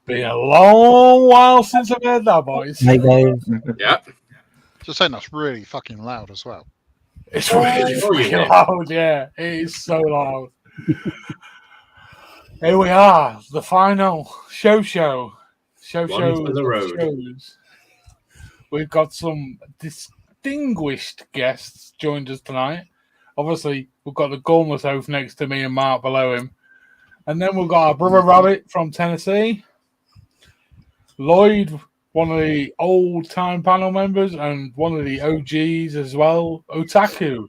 Been a long while since I've heard that voice. Hi guys. Yeah. Just saying that's really fucking loud as well. It's really fucking loud, yeah. It is so loud. Here we are, the final show. One for the road. Shows. We've got some distinguished guests joined us tonight. Obviously, we've got the Gormless Oath next to me and Mark below him. And then we've got our brother Rabbit from Tennessee. Lloyd, one of the old-time panel members and one of the OGs as well, Otaku.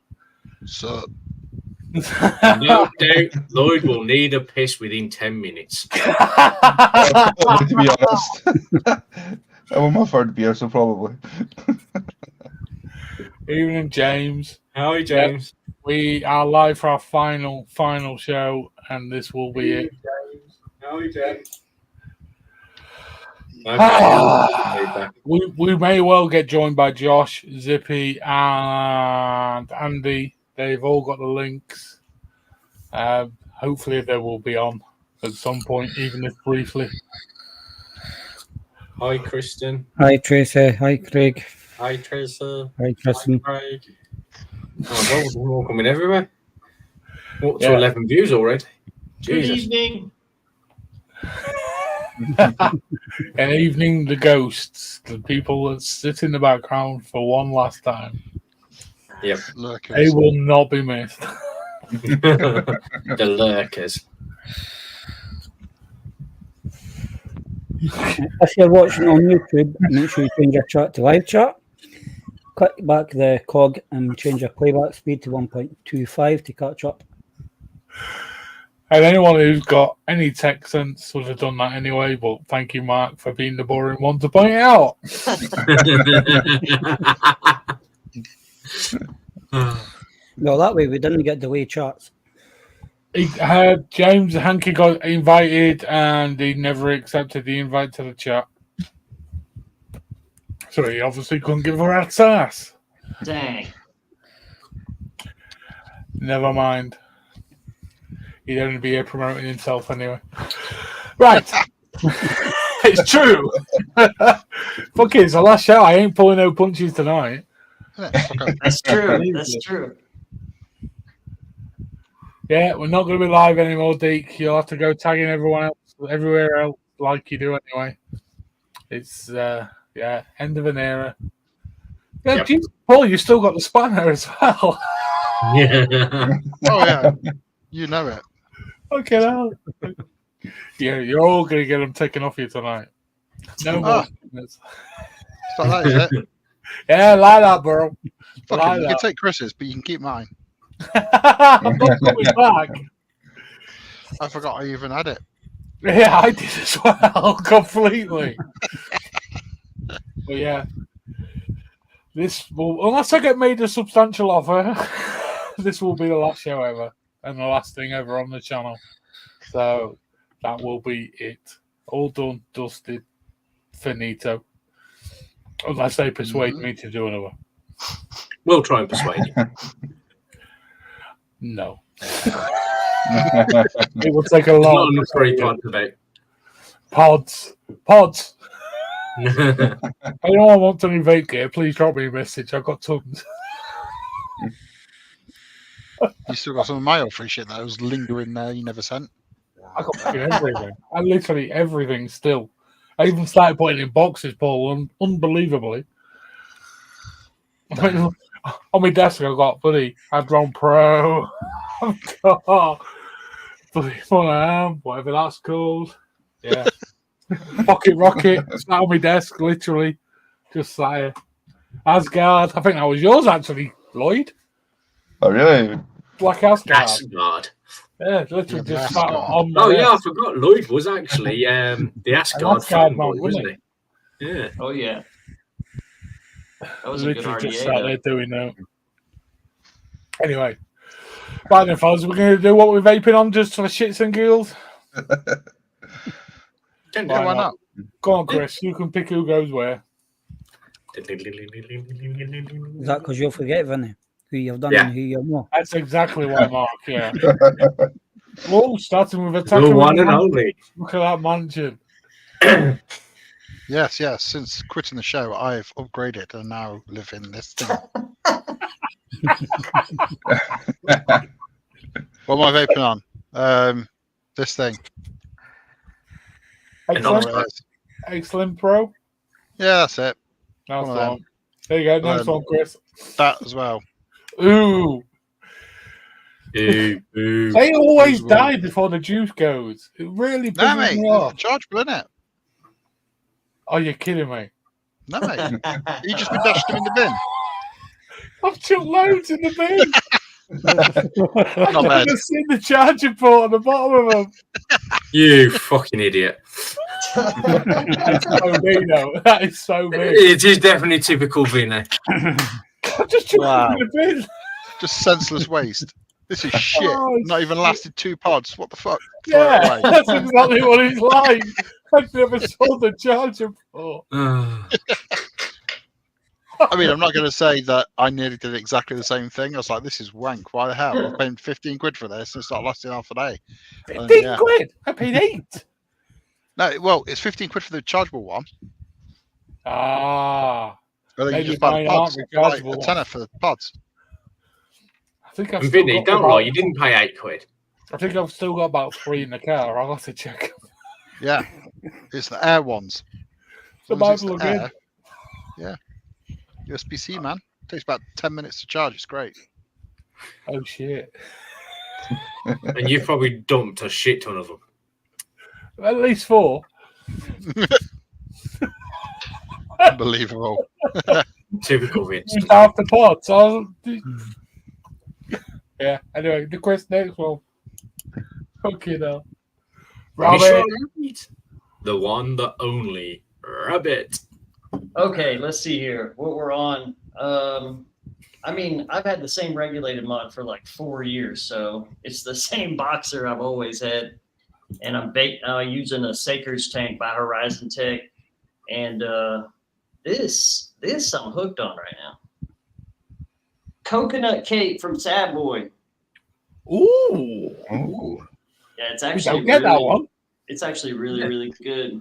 So, No doubt Lloyd will need a piss within 10 minutes. To be honest. I'm on my third beer, so probably. Evening, James. Hi, James. We are live for our final show, and this will be it. Hi, James. We may well get joined by Josh, Zippy, and Andy. They've all got the links. Hopefully, they will be on at some point, even if briefly. Hi, Kristen. Hi Tracy. Hi Craig. Hi, Teresa. Hi Kristen. Hi, Craig. Oh, we're all coming everywhere. Up to 11 views already. Jesus. Good evening. And evening, the ghosts, the people that sit in the background for one last time. Yep. lurkers. They will not be missed. The lurkers. If you're watching on YouTube, make sure you change your chat to live chat. Click back the cog and change your playback speed to 1.25 to catch up. And anyone who's got any tech sense would have done that anyway, but thank you, Mark, for being the boring one to point it out. Well, that way we didn't get delayed chats. James Hankey got invited and he never accepted the invite to the chat. So he obviously couldn't give a rat's ass. Dang. Never mind. He'd only be here promoting himself anyway. Right. It's true. Fuck it, it's the last show. I ain't pulling no punches tonight. That's true. That's true. Yeah, we're not going to be live anymore, Deke. You'll have to go tagging everyone else, everywhere else, like you do anyway. It's, end of an era. Yeah, Yep. Jesus, Paul, you still got the spanner as well. Yeah. Oh, yeah. You know it. Okay, now. Yeah, you're all going to get them taken off you tonight. No more. It's like that, is it? Yeah, like that, bro. Fuck Like it, you that. can take Chris's, but you can keep mine. I'm not coming back. I forgot I even had it. Yeah, I did as well, completely. But yeah, this will, unless I get made a substantial offer, this will be the last show ever and the last thing ever on the channel. So that will be it. All done, dusted, finito. Unless they persuade me to do another. We'll try and persuade you. No. It will take a Not lot. enough free pod debate. Pods. Anyone wants any vape gear, please drop me a message. I've got tons. You still got some of my old free shit that was lingering there you never sent. I got fucking everything. I literally everything still. I even started putting it in boxes, Paul, unbelievably. I mean, on my desk, I've got bloody Hadron Pro. I've got bloody Fun whatever that's called. Yeah. Pocket Rocket. Sat on my desk, literally. Just sat here. Asgard. I think that was yours, actually, Lloyd. Oh, really? Black Asgard. Asgard. Yeah, literally Yeah, just sat Asgard. on my Oh, yeah, I desk. forgot. Lloyd was actually the Asgard Asgard fanboy, man, wasn't wasn't he? Yeah. Oh yeah. That was a good Literally just RDA. sat there doing that. Anyway. Right then, fellas, we're going to do what we're vaping on just for the shits and giggles. Don't Yeah, do why it. not? Go on, Chris. You can pick who goes where. Is that because you'll forget, Vinny, who you've done Yeah. and who you've not? That's exactly why, Mark. Yeah. Oh, starting with The attacking. one and only. Look at that mansion. Yes. Since quitting the show, I've upgraded and now live in this thing. What am I vaping on? This thing. Excellent. Whatever it is. Excellent Pro. Yeah, that's it. Nice One of them. one. There you go. Nice one, Chris. That as well. Ooh. Ooh. They always die before the juice goes. It really No, pisses mate. me It's off. chargeable, isn't it? Oh, you're kidding me. No, mate. You just been dashed them in the bin. I've chucked loads in the bin. I've Not bad. never seen the charger port on the bottom of them. You fucking idiot. That's so me, though. That is so me. It is definitely typical Vinny. I just chucked Wow. them in the bin. Just senseless waste. This is shit. Oh, Not even lasted 2 pods. What the fuck? Throw it Yeah, away. that's exactly what it's like. I've never saw the charger port. I mean, I'm not going to say that I nearly did exactly the same thing. I was like, this is wank. Why the hell? I'm paying 15 quid for this and it's not lasting half a day. 15 yeah. quid. I paid 8. No, well, it's 15 quid for the chargeable one. Ah. But then Maybe you just buy the mine pods. aren't For like rechargeable a ones. tenner for the pods. I think I've And still Vinny, got don't about- lie, you didn't pay 8 quid. I think I've still got about 3 in the car. I'll have to check. Yeah. It's the air ones. The As long as it's Bible the again. air. Yeah. USB-C, man. Takes about 10 minutes to charge. It's great. Oh shit! And you've probably dumped a shit ton of them. At least 4. Unbelievable. Typical Vince. Used half the pot. So yeah. Anyway, the quest next one. Okay, now. Rabbit. The one, the only rabbit. Okay, let's see here what we're on. I mean, I've had the same regulated mod for like 4 years, so it's the same boxer I've always had. And I'm using a Saker's tank by Horizon Tech, and this I'm hooked on right now. Coconut cake from Sad Boy. Ooh. Oh. Yeah, it's We actually don't get that really- one. It's actually really good.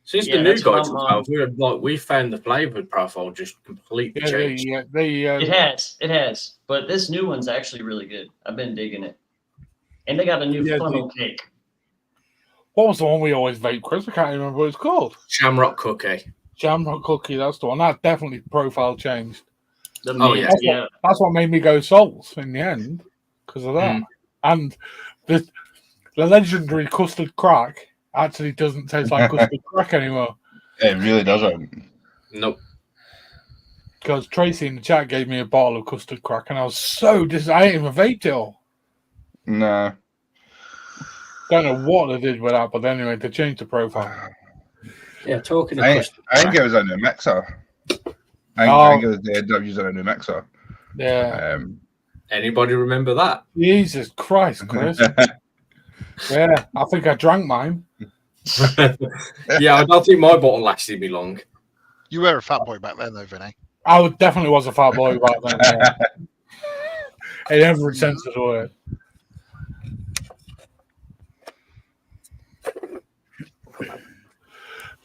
Since Yeah, the new that's what guys I'm have come out, we found the flavour profile just completely changed. It has, but this new one's actually really good. I've been digging it, and they got a new Yeah, funnel cake. What was the one we always vape, Chris? I can't remember what it's called. Shamrock cookie. Jamrock cookie. That's the one. That definitely profile changed. The Oh, mint, yeah. yeah. That's what made me go salts in the end because of that. And the legendary custard crack actually doesn't taste like custard crack anymore. It really doesn't. Nope. Because Tracy in the chat gave me a bottle of custard crack, and I was so I ain't even vaped it all. Nah. Don't know what they did with that, but anyway, they changed the profile. Yeah, talking of I custard. think it was a new mixer. I Oh. think it was, they ended up using a new mixer. Yeah. Anybody remember that? Jesus Christ, Chris. Yeah, I think I drank mine. Yeah, I don't think my bottle lasted me long. You were a fat boy back then, though, Vinny. I definitely was a fat boy back then. Yeah. In every sense of the word.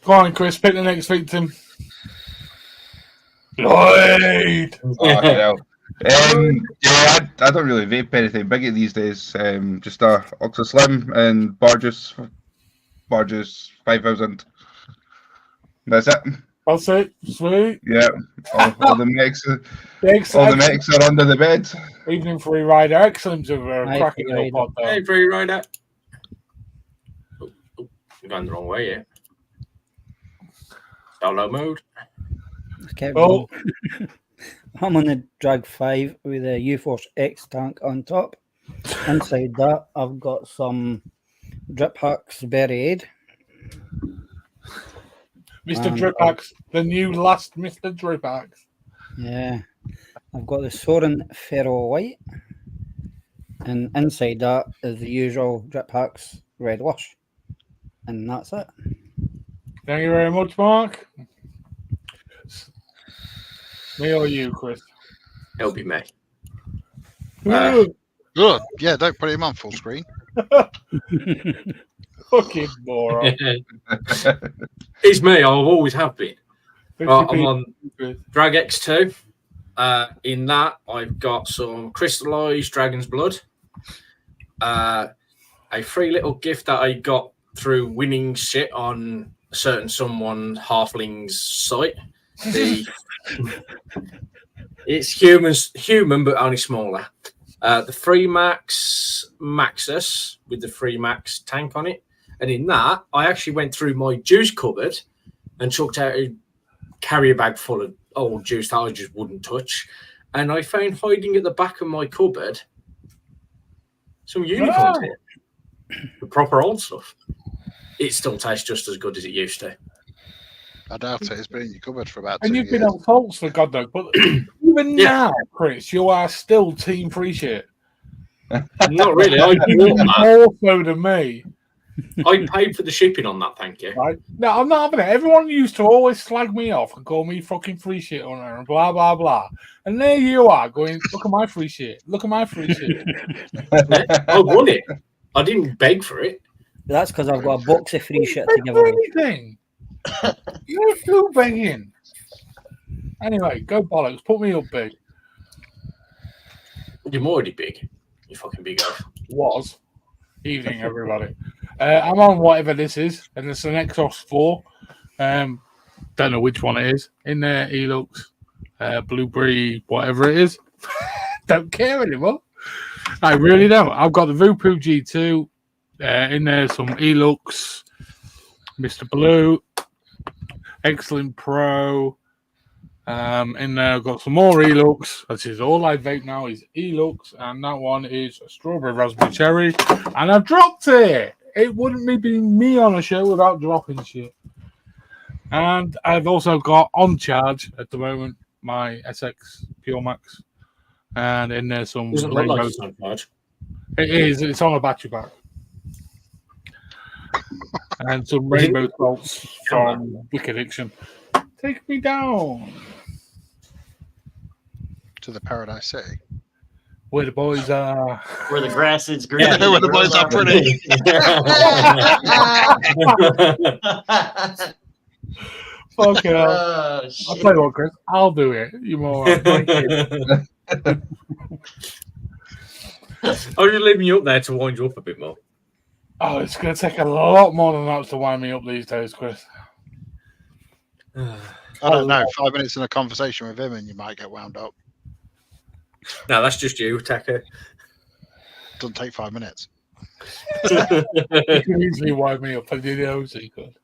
Go on, Chris, pick the next victim. Lloyd! Yeah, I don't really vape anything bigger these days. Just a Oxo Slim and Barges 5000. That's it. That's it. Sweet. Yeah, all the mix, Thanks. all the mix are under the bed. Evening free rider. Excellent of a Nice cracking rider. little pod, though. Hey, free rider. Oh, you're going the wrong way here. Solo mode. Kept Oh. going. I'm on the Drag 5 with a U-Force X tank on top. Inside that, I've got some Drip Hacks buried. Mr. Dripax, the new last Mr. Dripax. Yeah. I've got the Soren Ferro White. And inside that is the usual Drip Hacks Red Wash. And that's it. Thank you very much, Mark. Me or you, Chris? It'll be me. Ooh. Good. Yeah, don't put him on full screen. Fucking moron. It's me. I always have been. Right, I'm on With- Drag X2. In that, I've got some crystallized dragon's blood. A free little gift that I got through winning shit on a certain someone halfling's site. It's human, but only smaller. The free Max Maxus with the free Max tank on it. And in that, I actually went through my juice cupboard and chucked out a carrier bag full of old juice that I just wouldn't touch. And I found hiding at the back of my cupboard some unicorns here. The proper old stuff. It still tastes just as good as it used to. I doubt it. It's been in your cupboard for about 2 And years. you've been on faults for God knows, but even now, Chris, you are still team free shit. Not really. I bought Even that. more so than me. I paid for the shipping on that, thank you. Right? No, I'm not having it. Everyone used to always slag me off and call me fucking free shit on her and blah blah blah. And there you are going, look at my free shit. Look at my free shit. I won it. I didn't beg for it. That's because I've got a box of free shit to Beg give for away. anything. You're too begging. Anyway, go bollocks. Put me up big. You're already big. You fucking big oaf. Was. Evening, everybody. I'm on whatever this is, and it's an Exos 4. Don't know which one it is. In there, he looks blueberry, whatever it is. Don't care anymore. I really don't. I've got the Vupu G2. In there, some Elux, Mr. Blue, Excellent Pro. In there, I've got some more Elux. This is all I vape now is Elux, and that one is a strawberry raspberry cherry. And I've dropped it. It wouldn't be me on a show without dropping shit. And I've also got on charge at the moment my SX Pure Max, and in there some Doesn't look like rainbow. it's on charge. It is. It's on a battery pack. And some rainbow salts from Wicked Addiction. Take me down To the Paradise City. where the boys are. Where the grass is green. Yeah, where the boys are pretty. Fuck it. Oh, I'll shit. tell you what, Chris. I'll do it. You moron. Thank you. I was just leaving you up there to wind you up a bit more. Oh, it's going to take a lot more than that to wind me up these days, Chris. I don't know. 5 minutes in a conversation with him and you might get wound up. No, that's just you, Tacker. Doesn't take 5 minutes. You can easily wind me up. I did know so you could.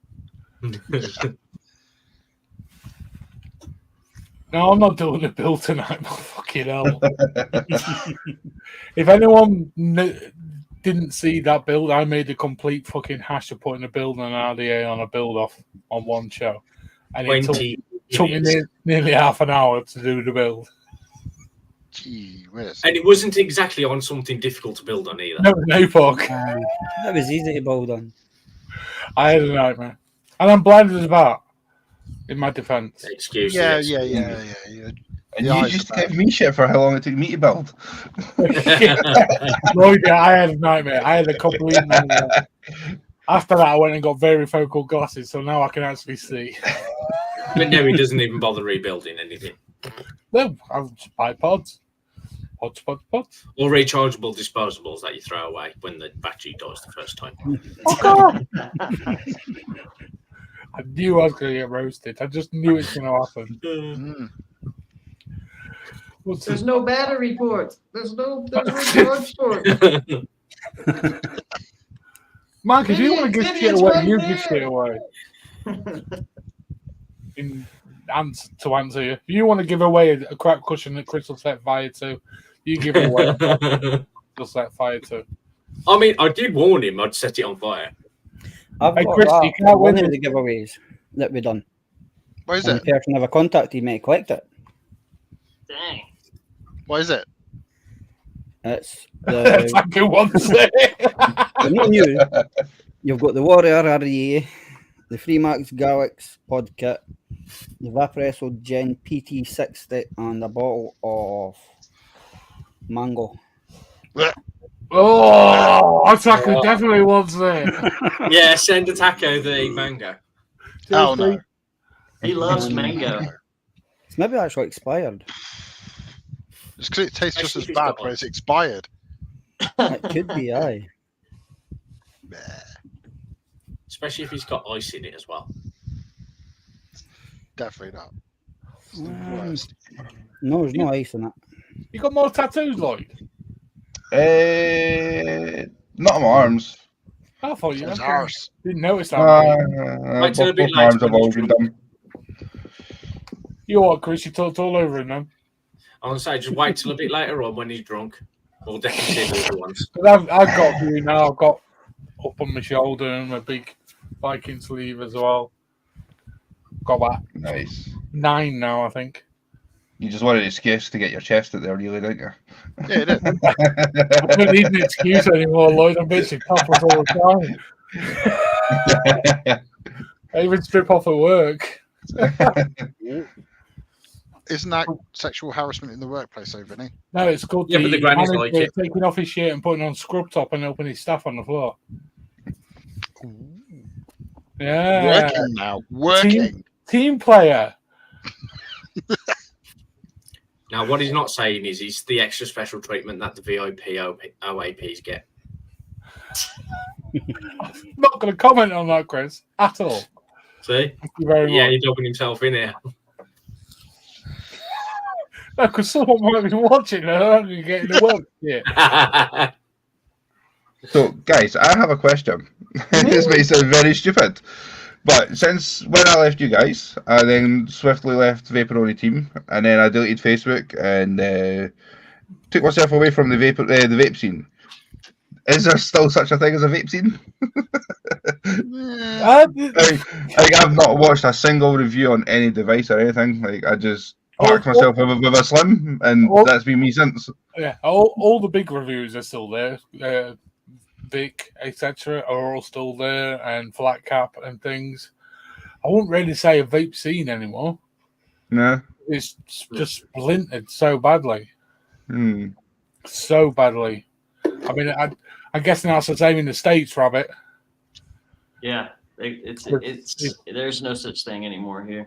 No, I'm not doing the build tonight. Fucking hell. If anyone didn't see that build, I made a complete fucking hash of putting a build and an RDA on a build off on one show. And it took 20 me nearly half an hour to do the build. Gee whiz. And it wasn't exactly on something difficult to build on either. No fuck. That was easy to build on. I had a nightmare. And I'm blind as a bat, in my defense. Excuse Yeah. And you used to give me shit for how long it took me to build. No, yeah, I had a nightmare. I had a complete nightmare. After that, I went and got varifocal glasses, so now I can actually see. But now he doesn't even bother rebuilding anything. No, I'll just buy pods. Pods. Or rechargeable disposables that you throw away when the battery dies the first time. Fuck off! I knew I was going to get roasted. I just knew it's going to happen. Mm. What's There's this? no battery port. There's no charge port. Mark, if you want to give Vinny, shit it's away, right you there. give shit away. To answer you, if you want to give away a crap cushion that Chris will set fire to, you give it away. He'll set fire to. I mean, I did warn him I'd set it on fire. I've Hey, got Chris, that. you can't One win of it. the giveaways that we've done. What is And it? the person never contacted me to collect it. Dang. What is it? It's That's the a good one to say. not new. You've got the Warrior REA, the Freemax Galax pod kit, the Vaporesso Gen PT60, and a bottle of mango. Blech. Oh, Attacker definitely wants it. Yeah, send a taco the mango. Oh no. He loves Um, mango. It's maybe actually expired. It's because it tastes just Especially as if it's bad got when ice. it's expired. It could be, aye. Especially if he's got ice in it as well. Definitely not. It's the Um, worst. No, there's no ice in it. You got more tattoos, Lloyd? Not on my arms. I thought you It's had. ours. Didn't notice that. Wait till a bit Both my arms later have when always he's been drunk. done. You what, Chris? You talked all over him, man. I want to say, just wait till a bit later on when he's drunk. We'll definitely see the other ones. But I've got a few now. I've got up on my shoulder and a big Viking sleeve as well. Got about Nice. 9 now, I think. You just wanted an excuse to get your chest out there, really, didn't you? Yeah, it is. I don't need an excuse anymore, Lloyd. I'm bitching topless all the time. I even strip off at work. Isn't that sexual harassment in the workplace, though, Vinny? No, it's called Yeah, but the grannies like it. taking off his shirt and putting on scrub top and helping his staff on the floor. Yeah. Working now. Working. Team player. Now, what he's not saying is it's the extra special treatment that the VIP OAPs get. I'm not going to comment on that, Chris, at all. See? Thank you very Yeah, much. he's dogging himself in here. No, because someone might be watching and I'm not getting the work. Yeah. So, guys, I have a question. This may sound very stupid, but since when I left you guys, I then swiftly left Vaporoni team, and then I deleted Facebook and took myself away from the vape scene. Is there still such a thing as a vape scene? I've not watched a single review on any device or anything. Like, I just parked myself with a Slim, and that's been me since. Yeah, all the big reviews are still there. Vic, etc., are all still there, and Flat Cap and things. I wouldn't really say a vape scene anymore. No. It's just splintered so badly. So badly. I mean, I'm guessing that's the same in the States, Rabbit. Yeah, it's there's no such thing anymore here.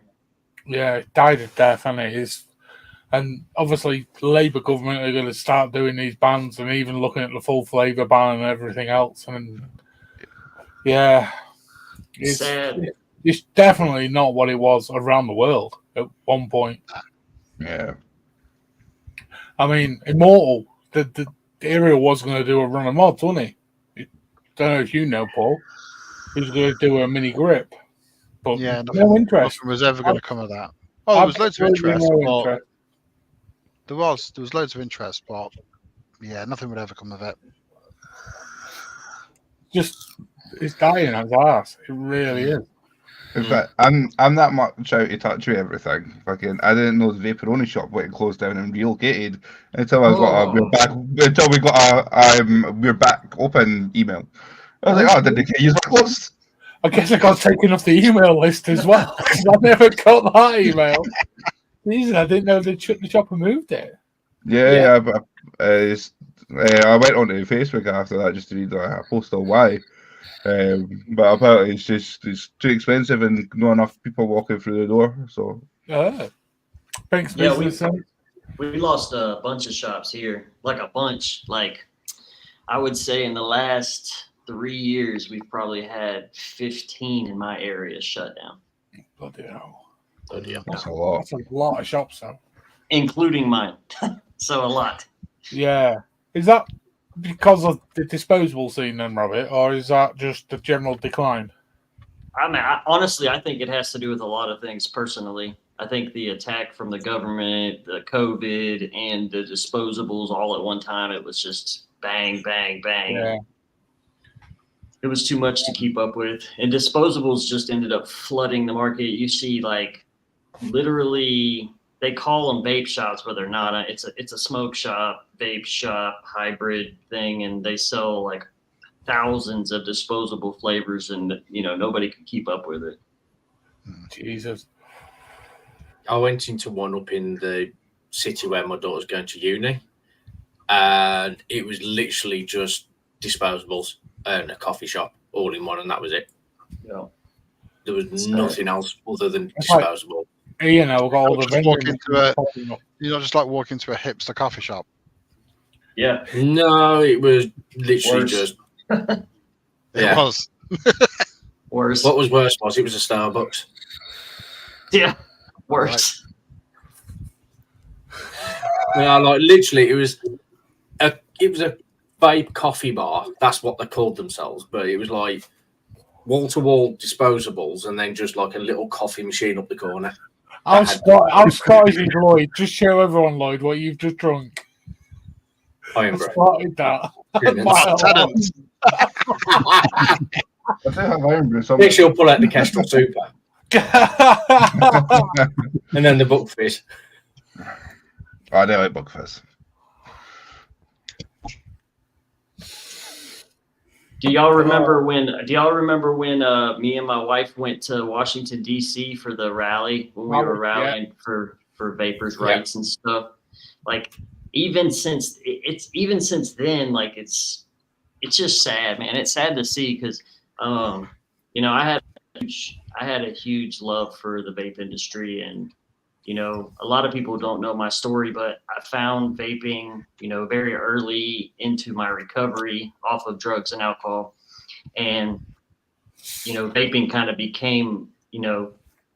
Yeah, it died of death, and it is. And obviously, Labour government are going to start doing these bans and even looking at the full flavour ban and everything else. And yeah, it's Sad. It's definitely not what it was around the world at one point. Yeah. I mean, Immortal, the area was going to do a run of mods, wasn't he? Don't know if you know, Paul. He was going to do a mini grip, but Yeah, no interest. Nothing was ever going to come of that. Oh, there was loads of Absolutely interest. no but interest. There was loads of interest, but yeah, nothing would ever come of it. Just it's dying as ass. It really is. In fact, I'm that much out of touch with everything. Fucking, I didn't know the Vaporoni shop went closed down and relocated until I got a we're back open email. I was like, oh, did the keys were closed? I guess I got taken off the email list as well because I never got that email. Reason I didn't know the shop had moved it. Yeah. But I went onto Facebook after that just to read a post on why. But apparently it's too expensive and not enough people walking through the door. So Thanks, Yeah, business. we lost a bunch of shops here, like a bunch. Like I would say in the last 3 years, we've probably had 15 in my area shut down. Bloody hell. that's a lot. That's a lot of shops, though. Including mine. So a lot. Yeah. Is that because of the disposable scene then, Robert, or is that just the general decline? I mean, honestly, I think it has to do with a lot of things personally. I think the attack from the government, the COVID, and the disposables all at one time, it was just bang, bang, bang. Yeah. It was too much to keep up with. And disposables just ended up flooding the market. You see, like, literally, they call them vape shops, but they're not. It's a smoke shop, vape shop, hybrid thing, and they sell, like, thousands of disposable flavors, and, you know, nobody could keep up with it. Jesus. I went into one up in the city where my daughter's going to uni, and it was literally just disposables and a coffee shop all in one, and that was it. Yeah. There was nothing else other than It's like- disposable. You know, we've got all the Just walk vending into a- popping up. You know, just like walk into a hipster coffee shop. Yeah. No, it was literally Worse. just. It Yeah. was. Worse. What was worse was it was a Starbucks. Yeah. Worse. Yeah, like literally, it was a vape coffee bar. That's what they called themselves, but it was like wall to wall disposables, and then just like a little coffee machine up the corner. How Scottish is Lloyd? Just show everyone, Lloyd, what you've just drunk. I I am, bro. started that. Tenants. I do have iron brew somewhere. Make sure you pull out the Kestrel Super and then the Buckfizz. I do like Buckfizz. Do y'all remember when me and my wife went to Washington D.C. for the rally when we were rallying for vapors' rights and stuff? Like even since then, like it's just sad, man. It's sad to see because you know, I had a huge love for the vape industry, and you know, a lot of people don't know my story, but I found vaping, you know, very early into my recovery off of drugs and alcohol. And, you know, vaping kind of became, you know,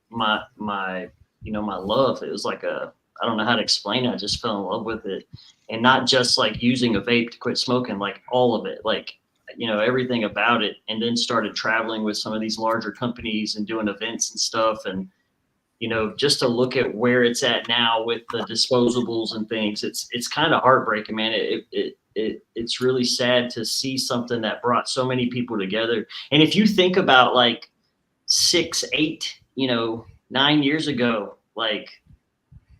my love. It was like I don't know how to explain it. I just fell in love with it. And not just like using a vape to quit smoking, like all of it, like, you know, everything about it. And then started traveling with some of these larger companies and doing events and stuff. And, you know, just to look at where it's at now with the disposables and things, it's kind of heartbreaking, man. It's really sad to see something that brought so many people together. And if you think about like 6, 8, 9 years ago, like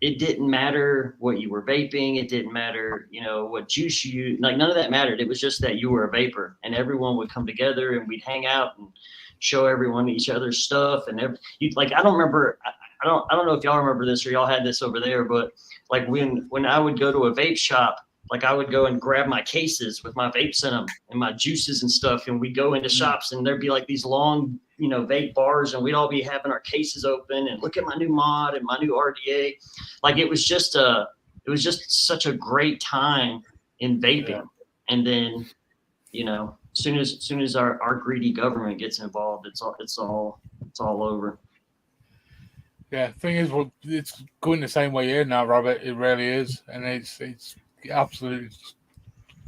it didn't matter what you were vaping. It didn't matter, what juice you used. Like none of that mattered. It was just that you were a vapor, and everyone would come together and we'd hang out and show everyone each other's stuff. And I don't remember. I don't know if y'all remember this or y'all had this over there, but like when I would go to a vape shop, like I would go and grab my cases with my vapes in them and my juices and stuff, and we'd go into shops and there'd be like these long, vape bars, and we'd all be having our cases open and look at my new mod and my new RDA. Like it was just such a great time in vaping. Yeah. And then, as soon as our greedy government gets involved, it's all over. Yeah, thing is, well, it's going the same way here now, Robert. It really is, and it's absolutely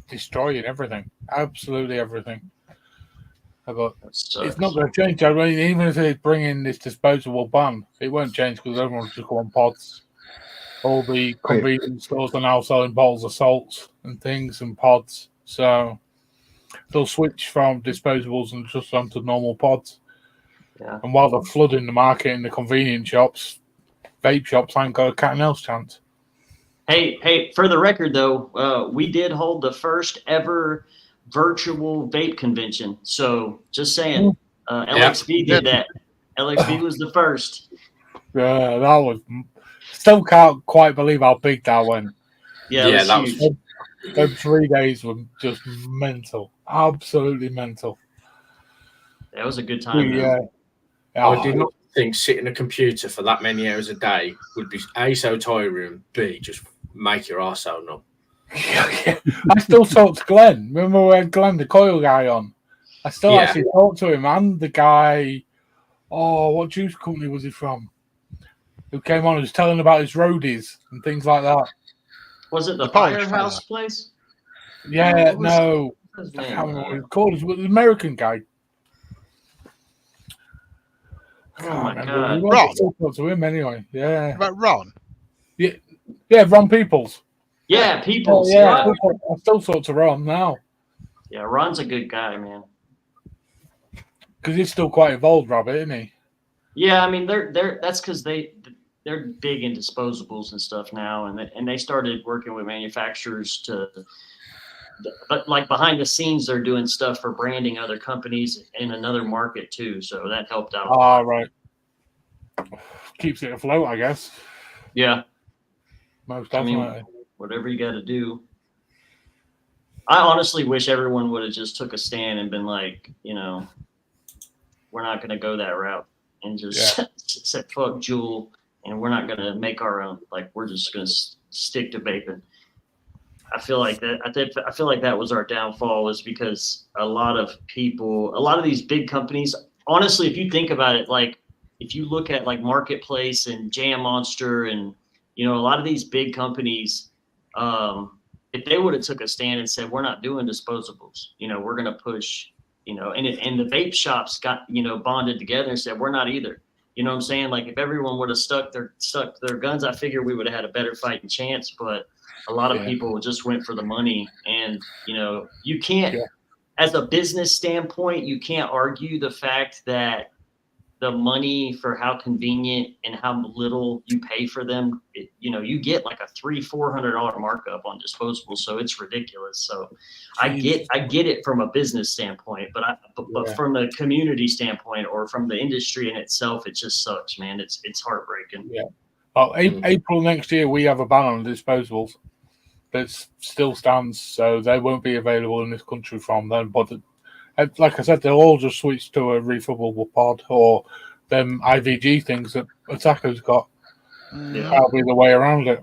destroying everything. Absolutely everything. But it's not going to change. I mean, even if they bring in this disposable ban, it won't change because everyone's just going pods. All the convenience stores are now selling bottles of salts and things and pods. So they'll switch from disposables and just onto normal pods. Yeah. And while they're flooding the market in the convenience shops, vape shops ain't got a cat and mouse chance. Hey, for the record, though, we did hold the first ever virtual vape convention. So just saying, LXV did that. LXV was the first. Yeah, that was. Still can't quite believe how big that went. Yeah, that was huge. Those 3 days were just mental. Absolutely mental. That was a good time. Yeah. I did not think sitting at a computer for that many hours a day would be A, so tiring, B, just make your arse so numb. I still talk to Glenn. Remember we had Glenn, the coil guy, on? I still actually talk to him and the guy, what juice company was he from? Who came on and was telling about his roadies and things like that. Was it the Firehouse place? Yeah, no. I can't remember what he was called. It was an American guy. Oh my God. Ron. Still talk to him anyway. Yeah. About Ron? Yeah, Ron Peoples. Yeah, Peoples. I still talk to Ron now. Yeah, Ron's a good guy, man. Because he's still quite involved, Robert, isn't he? Yeah, I mean that's because they're big in disposables and stuff now, and they started working with manufacturers but like behind the scenes they're doing stuff for branding other companies in another market too, so that helped out. Right. Keeps it afloat, I guess. Yeah. Most definitely. I mean, whatever you got to do. I honestly wish everyone would have just took a stand and been like, you know, we're not going to go that route and just said fuck Juul, and we're not going to make our own. Like, we're just going to stick to vaping. I feel like that. I feel like that was our downfall, was because a lot of these big companies. Honestly, if you think about it, like if you look at like Marketplace and Jam Monster, and you know, a lot of these big companies, if they would have took a stand and said, we're not doing disposables, you know, we're going to push, you know, and the vape shops got, you know, bonded together and said, we're not either. You know what I'm saying? Like, if everyone would have stuck their guns, I figure we would have had a better fighting chance. But a lot of people just went for the money, and you know, you can't, as a business standpoint, you can't argue the fact that the money for how convenient and how little you pay for them, you know, you get like a $300-400 markup on disposables, so it's ridiculous. So I get it from a business standpoint, but from a community standpoint or from the industry in itself, it just sucks, man. It's heartbreaking. Yeah. Well, April next year we have a ban on disposables that still stands, so they won't be available in this country from then. But like I said, they'll all just switch to a refillable pod or them IVG things that Attaco's got. That'll be the way around it,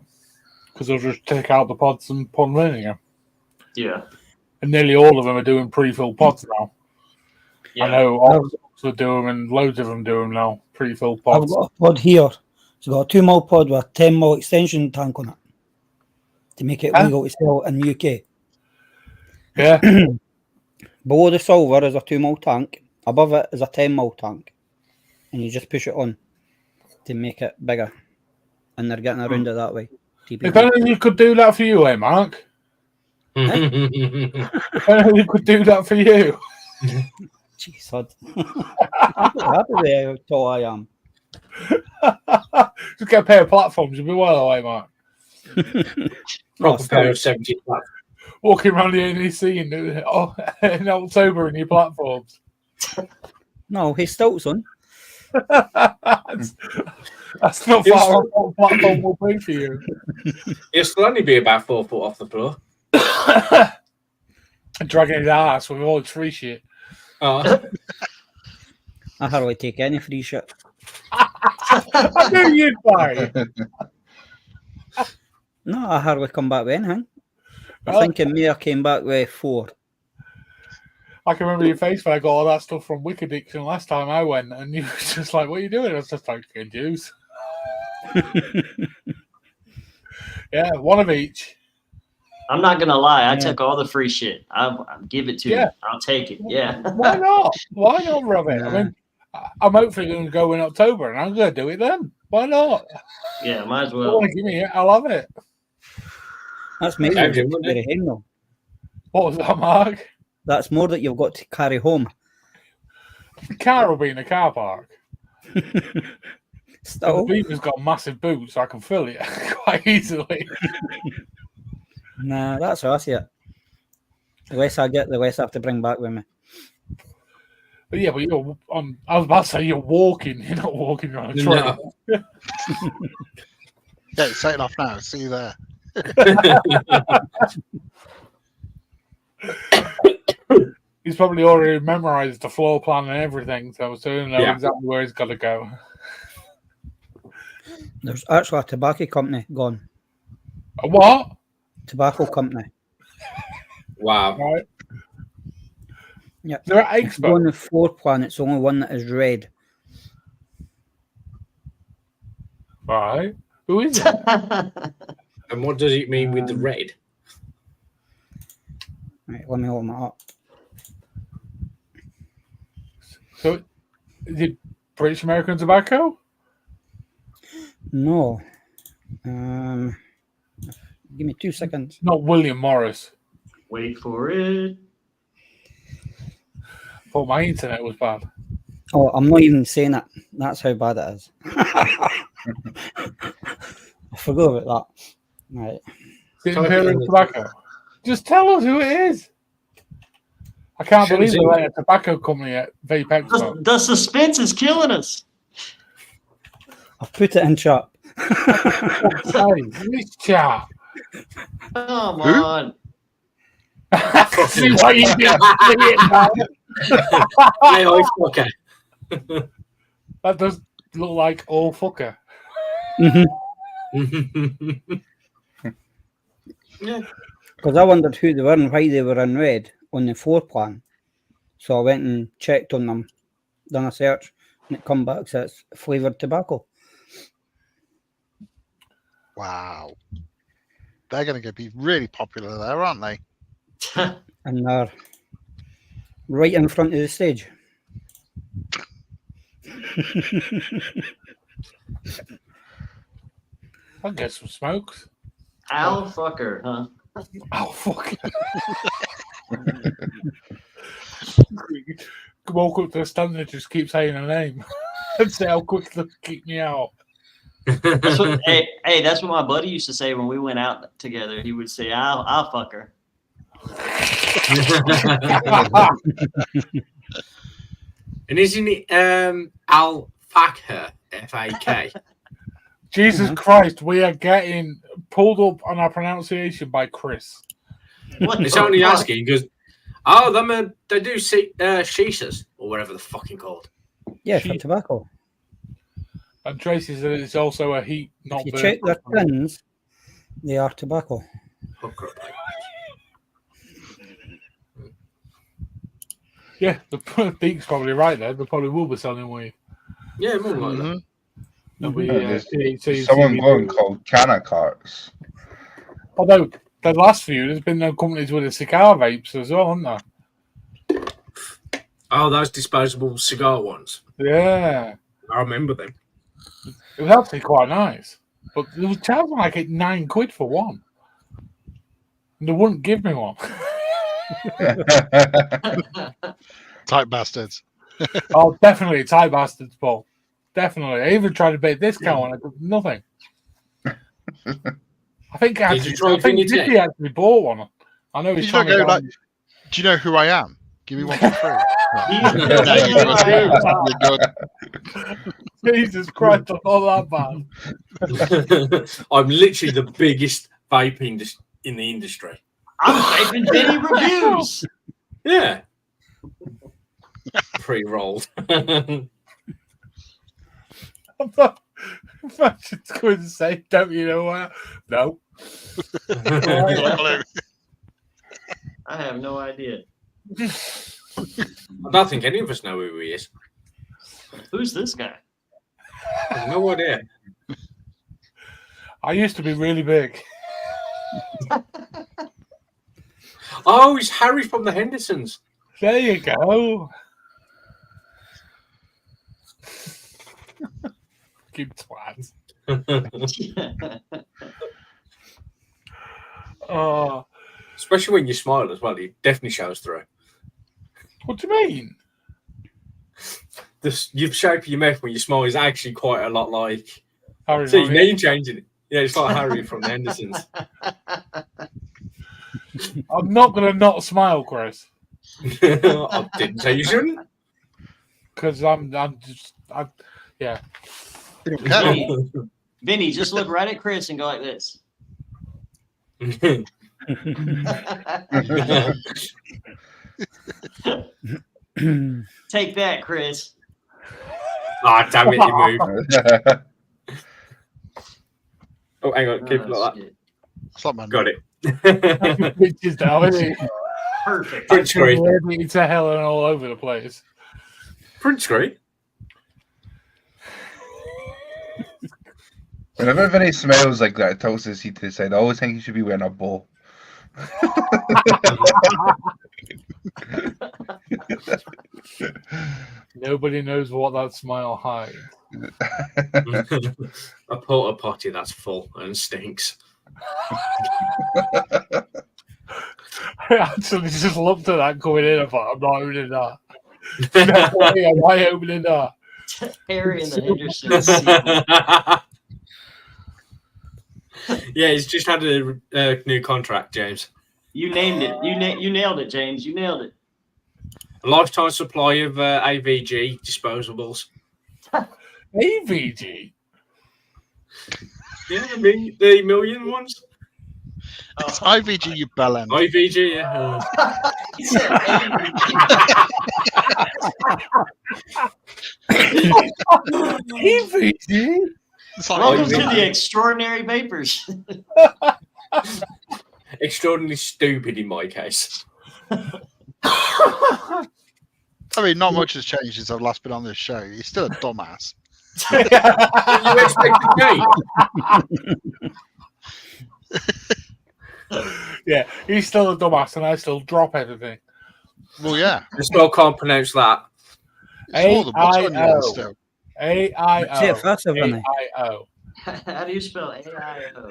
because they'll just take out the pods and put them in again. Yeah. And nearly all of them are doing pre-filled pods now. Yeah. I know Oxford do them, and loads of them do them now, pre-filled pods. I've got a pod here. It's got a 2 mil pod with a 10 mil extension tank on it to make it legal to sell in the UK. Yeah. Below the silver is a 2 mil tank. Above it is a 10 mil tank. And you just push it on to make it bigger. And they're getting around it that way. If only you could do that for you, Mark. If only you could do that for you. Jeez, I'm happy with how tall I am. Just get a pair of platforms, you'll be well away, Mark. Proper pair of 70 platforms. Walking around the NEC in October in your platforms. No, he's still son. That's not far off what platform will be for you. It'll still only be about 4 foot off the floor. Dragging his ass with all the free shit. I hardly take any free shit. I knew you'd buy. No, I hardly come back with anything. I think in May I came back with 4. I can remember your face when I got all that stuff from Wicked Addiction last time I went, and you were just like, what are you doing? I was just like, getting juice. Yeah, one of each. I'm not going to lie. I took all the free shit. I'll give it to you. I'll take it. Yeah. Why not? Why not, Robin? I mean, I'm hopefully going to go in October, and I'm going to do it then. Why not? Yeah, might as well. Give me it. I love it. That's me. What was that, Mark? That's more that you've got to carry home. The car will be in the car park. Still. The Beaver's got massive boots, so I can fill it quite easily. Nah, that's how I see it. The less I get, the less I have to bring back with me. But yeah, but you're on. I was about to say you're walking. You're not walking on a train. No. Yeah, set it off now. See you there. He's probably already memorized the floor plan and everything, so he knows exactly where he's got to go. There's actually a tobacco company gone. A what? Tobacco company. Wow. Right. Yeah. They're at Expo. On the floor plan, it's the only one that is red. Right. Who is it? And what does it mean with the red? Right, let me open it up. So, is it British American Tobacco? No. Give me 2 seconds. Not William Morris. Wait for it. I thought my internet was bad. Oh, I'm not even saying it. That's how bad it is. I forgot about that. Right. Is it Imperial Tobacco? Just tell us who it is. I can't believe they let a tobacco company at Vape Expo. The suspense is killing us. I'll put it in chat. Hey, this chat. Come on. See what you did. Hey, I fucker. That does look like all fucker. Yeah. Because I wondered who they were and why they were in red on the floor plan. So I went and checked on them, done a search, and it come back says flavoured tobacco. Wow. They're going to be really popular there, aren't they? And they're right in front of the stage. I'll get some smokes. Al fucker, huh? Oh, fuck. Walk up to the stand and just keep saying her name and see how quick they'll kick me out. That's what, hey, that's what my buddy used to say when we went out together. He would say, I'll fuck her. And isn't it Al Fakher, F-A-K? Jesus Christ, we are getting pulled up on our pronunciation by Chris. What It's the only fuck? asking because, oh, they do shishas or whatever the fucking called. Yeah, for tobacco. And Tracy said it's also a heat, not If you burn. check their tins, they are tobacco. Hooker up. Yeah, the Deke's probably right there. They probably will be selling weed. Yeah, more like that. There'll be, There's THC, someone CBD. going called Canna Carts. Although the last few, there's been no companies with the cigar vapes as well, haven't there? Oh, those disposable cigar ones. Yeah, I remember them. it was actually quite nice, but they were charging like £9 for one. And they wouldn't give me one. Tight bastards. Oh, definitely tight bastards, Paul. Definitely. I even tried to bait discount on it, but nothing. I think Did you try I think Vinny Zippy actually bought one. I know he's Did you trying not to go go like, do you know who I am? Give me one for free. You're good. Jesus Christ, I'm not that bad. I'm literally the biggest vape in the industry. I'm vaping Vinny reviews. Yeah. Pre-rolled. I'm not just going to say, don't you know what? No. I have no idea. I don't think any of us know who he is. Who's this guy? I have no idea. I used to be really big. Oh, he's Harry from the Hendersons. There you go. Keep twats. Oh, Especially when you smile as well. He definitely shows through. what do you mean? Your shape of your mouth when you smile is actually quite a lot like... Harry See, your Rodgers. name changing it. Yeah, it's like Harry from the Hendersons. I'm not going to not smile, Chris, I didn't say you shouldn't. because yeah. You don't care. Vinny, just look right at Chris and go like this. Take that, Chris. Ah, damn it, you moved. Oh, hang on, keep it Oh, like that. shit. It's like my Got it. Bitches now, isn't he? Perfect. Print screen. It's a hell and all over the place. Print screen. Whenever Vinny smells like that, it tilts his seat to the side. I always think he should be wearing a bow. Nobody knows what that smile hides. A porta potty that's full and stinks. I actually just looked at that going in and thought, I'm not opening that. No way am I opening that. Harry and the Hendersons. Yeah, he's just had a new contract, James. You named it. You nailed it, James. You nailed it. A lifetime supply of AVG disposables. AVG? Yeah, the million ones. It's IVG, you bellend. IVG, yeah. He said EVG? It's like welcome to IVG. the extraordinary vapors. Extraordinarily stupid in my case. I mean, not much has changed since I've last been on this show. He's still a dumbass. You expect the game? Yeah, he's still a dumbass, and I still drop everything. Well, yeah. I still can't pronounce that. It's more than what's on your list still. A-I-O. Say it faster, Vinny. A-I-O. How do you spell A-I-O?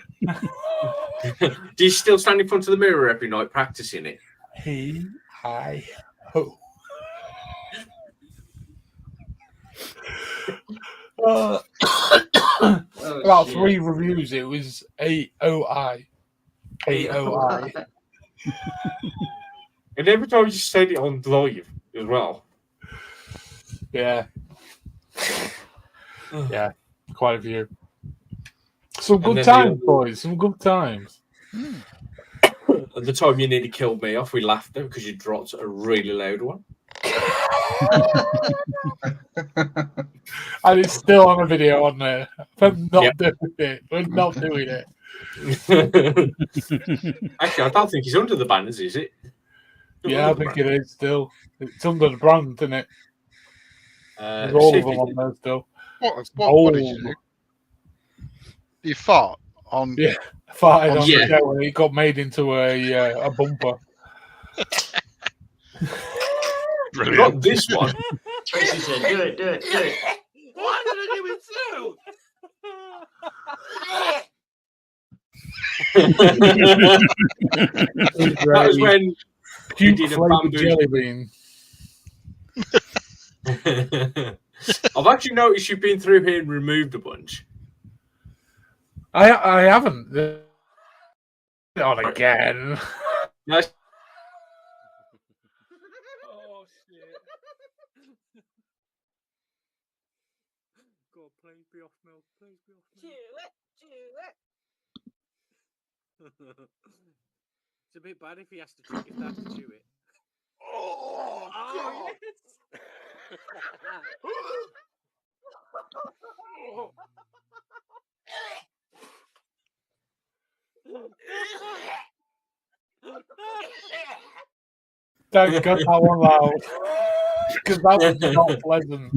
Do you still stand in front of the mirror every night practicing it? A-I-O. About 3 reviews, it was A-O-I. A-O-I. And every time you said it on live as well. Yeah. Yeah, quite a few. Some And good then times, boys. Some good times. At the time you nearly killed me off with laughter because you dropped a really loud one. And it's still on a video on there. We're not doing it. We're not doing it. Actually, I don't think he's under the banners, is it? Yeah, I think it is still. It's under the brand, isn't it? There's Let's all see of if them he on did. there still. What did you do? You fought on. Yeah, farted on Yeah. the show and it got made into a bumper. Not this one. Tracy said, do it, do it, do it. Why did I give it two? That was when you Puke did a flavoured bamboo. jelly bean. I've actually noticed you've been through here and removed a bunch. I haven't. On again. Nice. Oh shit. God, please be off milk. Please be off milk. It's a bit bad if he has to chew it. Oh, yes. Don't cut that one loud. Because that was not pleasant.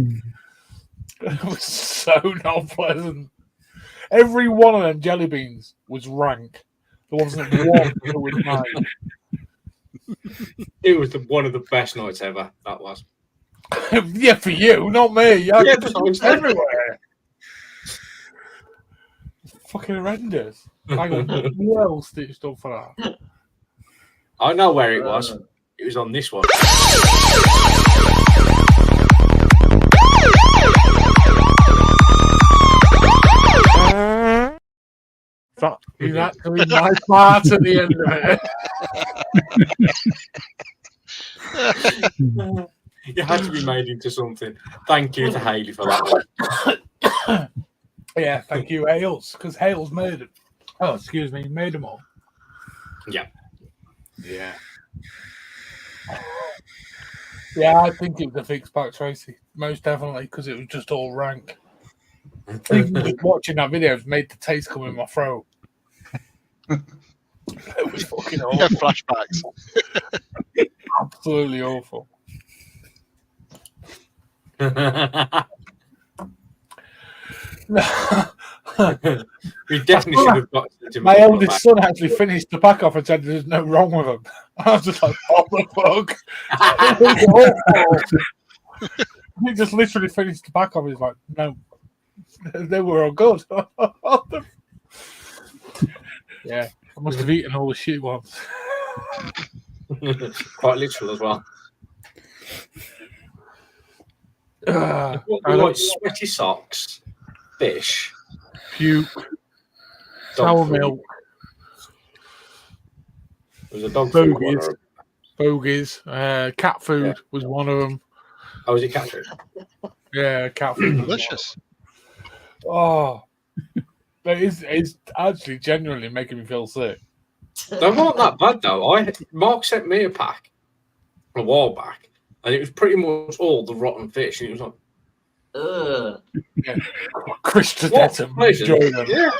It was so not pleasant. Every one of them jelly beans was rank. There wasn't one that was mine. It was one of the best nights ever. That was. Yeah, for you, not me. Yeah, Yeah, that's what I'm it's saying. everywhere. It's fucking horrendous. Hang on, who else stitched up for that? I know where it was. It was on this one. That is actually my part at the end of it. It had to be made into something. Thank you to Hailey for that one. Yeah, thank you, Hailz, because Hailz made it. Oh, excuse me, made them all. Yeah. Yeah. Yeah, I think it was a fixed back, Tracy. Most definitely, because it was just all rank. Even just watching that video has made the taste come in my throat. It was fucking awful. Yeah, flashbacks. Absolutely awful. We definitely should have got to My eldest son actually finished the pack off and said there's no wrong with him. I was just like, what the fuck? It was awful. He just literally finished the pack off. He's like, no, they were all good. Yeah, I must have eaten all the shit once. Quite literal as well. I Like sweaty socks, fish, puke, dog sour food. milk, There was a dog food one. bogies, cat food was one of them. Oh, was it cat food? Yeah, cat food. Delicious. Oh, it's actually genuinely making me feel sick. They weren't that bad though. Mark sent me a pack a while back, and it was pretty much all the rotten fish. And it was like, Ugh. Chris just what had to pleasure. enjoy them. Yeah.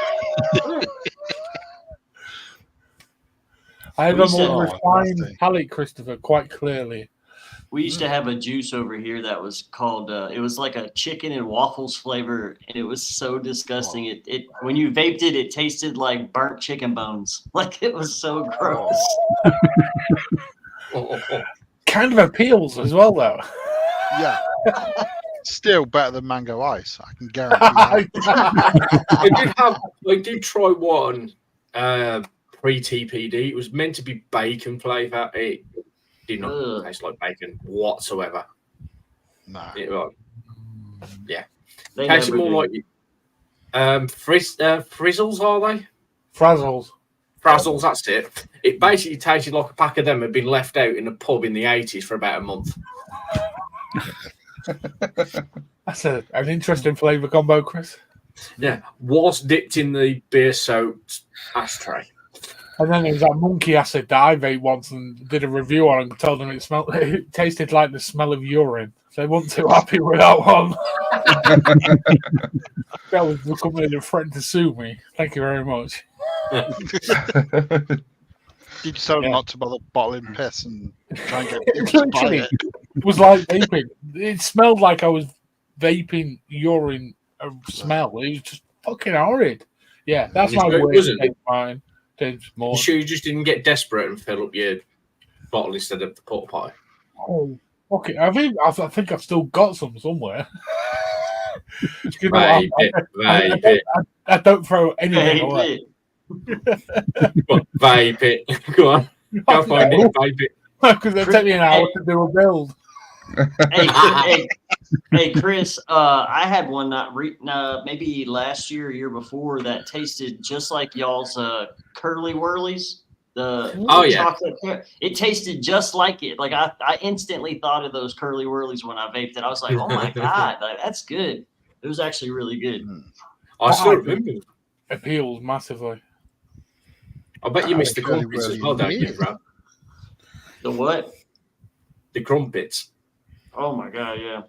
I have We a said- more Oh, refined nasty. palate, Christopher, quite clearly. We used to have a juice over here that was called. It was like a chicken and waffles flavor, and it was so disgusting. It when you vaped it, it tasted like burnt chicken bones. Like it was so gross. Kind of appeals as well, though. Yeah. Still better than mango ice. I can guarantee that. I did try one pre-TPD. It was meant to be bacon flavour. It did not Ugh. taste like bacon whatsoever. No. It was, They tasted never more do. like frizzles, are they? Frazzles. Frazzles, that's it. It basically tasted like a pack of them had been left out in a pub in the 80s for about a month. That's an interesting flavour combo, Chris. Yeah, was dipped in the beer-soaked ashtray. And then there was that monkey acid that I vape once and did a review on and told them it tasted like the smell of urine. So they weren't too happy with that one. That was the company that threatened to sue me. Thank you very much. Did you tell them Yeah. not to bother bottling piss and try and get people to buy Literally, it? it was like vaping. It smelled like I was vaping urine smell. It was just fucking horrid. Yeah, that's my It way wasn't. of mine. James Moore. You sure you just didn't get desperate and fill up your bottle instead of the porta potty? Oh, okay. I think I've still got some somewhere. You know, Vape it. I don't throw anything away. Vape it. Go on. Go find it. Vape it. Because it took me an hour to do a build. Hey, Chris, I had one maybe last year or year before that tasted just like y'all's curly whirlies. Chocolate. It tasted just like it. Like I instantly thought of those curly whirlies when I vaped it. I was like, oh my god, that's good. It was actually really good. I still remember. Appeals massively. I bet you missed the Really, crumpets as really well, don't you, weird. bro? The what? The crumpets. Oh my god, yeah.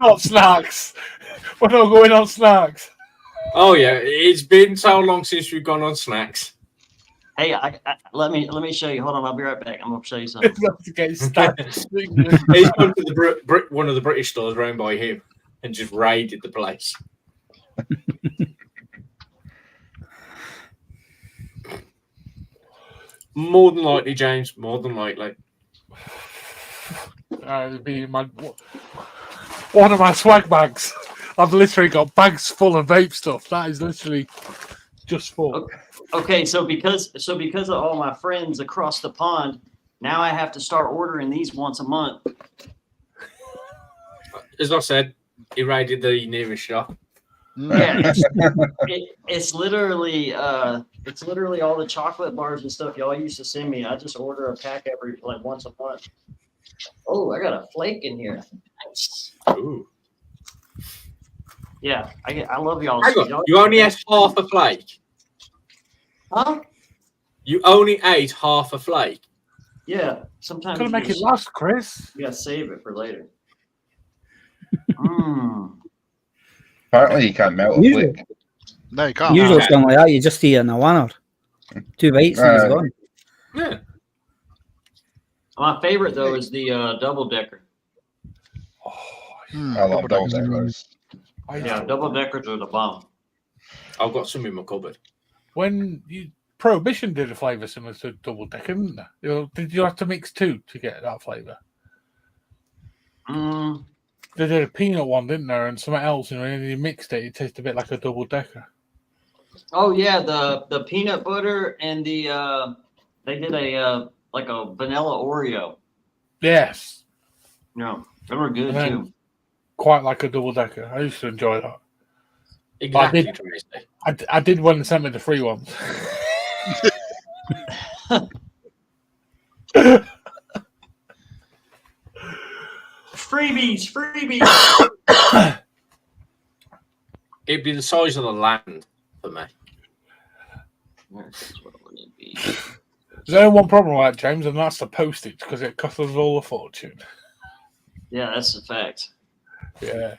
Not snacks. We're not going on snacks. Oh yeah, it's been so long since we've gone on snacks. Hey, let me show you. Hold on, I'll be right back. I'm gonna show you something. Get stabbed. He's gone to the one of the British stores around by him and just raided the place. More than likely, James. More than likely. It'd be one of my swag bags. I've literally got bags full of vape stuff. That is literally just full. Okay, so because of all my friends across the pond, now I have to start ordering these once a month. As I said, he raided the nearest shop. Yeah, it's literally all the chocolate bars and stuff y'all used to send me. I just order a pack every once a month. Oh, I got a flake in here. Nice. Ooh. Yeah, I love y'all. Hang on, you only ate half a flake. Huh? You only ate half a flake. Yeah. Sometimes Gotta you make it just- last, Chris. You gotta save it for later. Mm. Apparently, you can't melt a Usually- flake. No, you can't. Usually okay. something like that, you just eat it in a one hour. 2 bites and it's gone. Yeah. My favorite though is the double decker. I love double deckers. Yeah, double deckers are the bomb. I've got some in my cupboard. When Prohibition did a flavour similar to double decker, didn't they? Did you have to mix two to get that flavour? Mm, They did a peanut one, didn't they? And something else, and when you mixed it, it tasted a bit like a double decker. oh yeah, the peanut butter and the they did a like a vanilla Oreo. Yes, No, they were good Right. too. quite like a double decker. I used to enjoy that. Exactly, did- Tracy. I did when they sent me the free ones. Freebies. It'd be the size of the land for me. That's what it would be. There's only one problem with that, James, and that's the postage because it costs us all a fortune. Yeah, that's a fact. Yeah.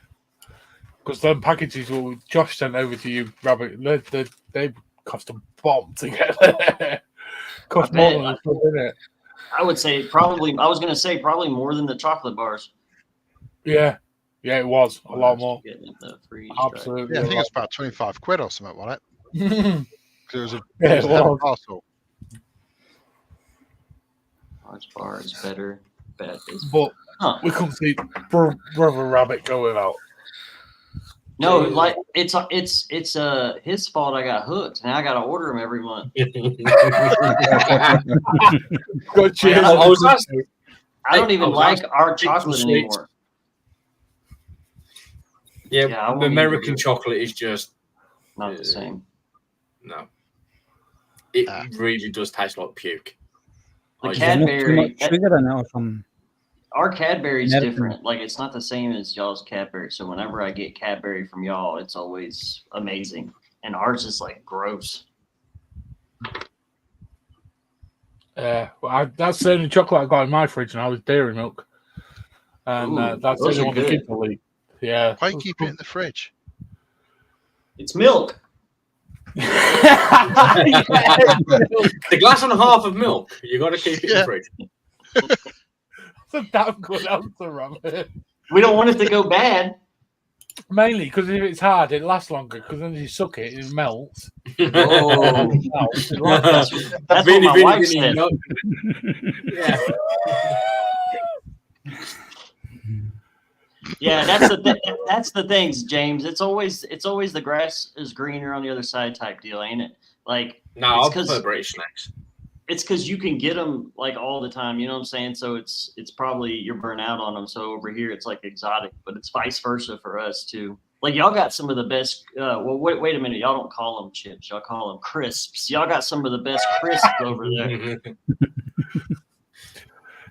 Because them packages Josh sent over to you, Rabbit, they cost a bomb to get there. Cost I more bet. than it's good, didn't it? I would say probably. I was going to say probably more than the chocolate bars. Yeah. Yeah, it was a lot more. Getting the freeze Absolutely. Yeah, I a think it's lot. about 25 quid or something, wasn't it? Yeah, 'Cause it was a, it it was a heavy was. parcel. Large bar is better. Bad is. But Huh. we couldn't see Brother Rabbit go without. No, like it's his fault. I got hooked. Now I got to order them every month. Good cheers. I was asking. I don't even I was like asking our people chocolate sweets. anymore. Yeah, Yeah, I won't the even American do it. chocolate is just Not the same. no. It really does taste like puke. The I- Is there not too Cadbury. much sugar in it or something? Our Cadbury's American. different. Like it's not the same as y'all's Cadbury. So whenever I get Cadbury from y'all, it's always amazing. And ours is like gross. That's the only chocolate I got in my fridge now is dairy milk. And Ooh, that's the those only are one the good. kids will eat. Yeah. Why keep it in the fridge? It's milk. The glass and a half of milk. You got to keep it in the fridge. That's a damn good answer, Rabbit. We don't want it to go bad. Mainly because if it's hard, it lasts longer. Because then as you suck it, it melts. Oh, It lasts. that's what my wife said. no. Yeah. Yeah, that's the things, James. It's always the grass is greener on the other side type deal, ain't it? Like No, I It's 'cause- prefer British snacks. it's because you can get them like all the time. You know what I'm saying? So it's probably you're burnt out on them. So over here it's like exotic, but it's vice versa for us too. Like y'all got some of the best. Well, wait a minute. Y'all don't call them chips. Y'all call them crisps. Y'all got some of the best crisps over there.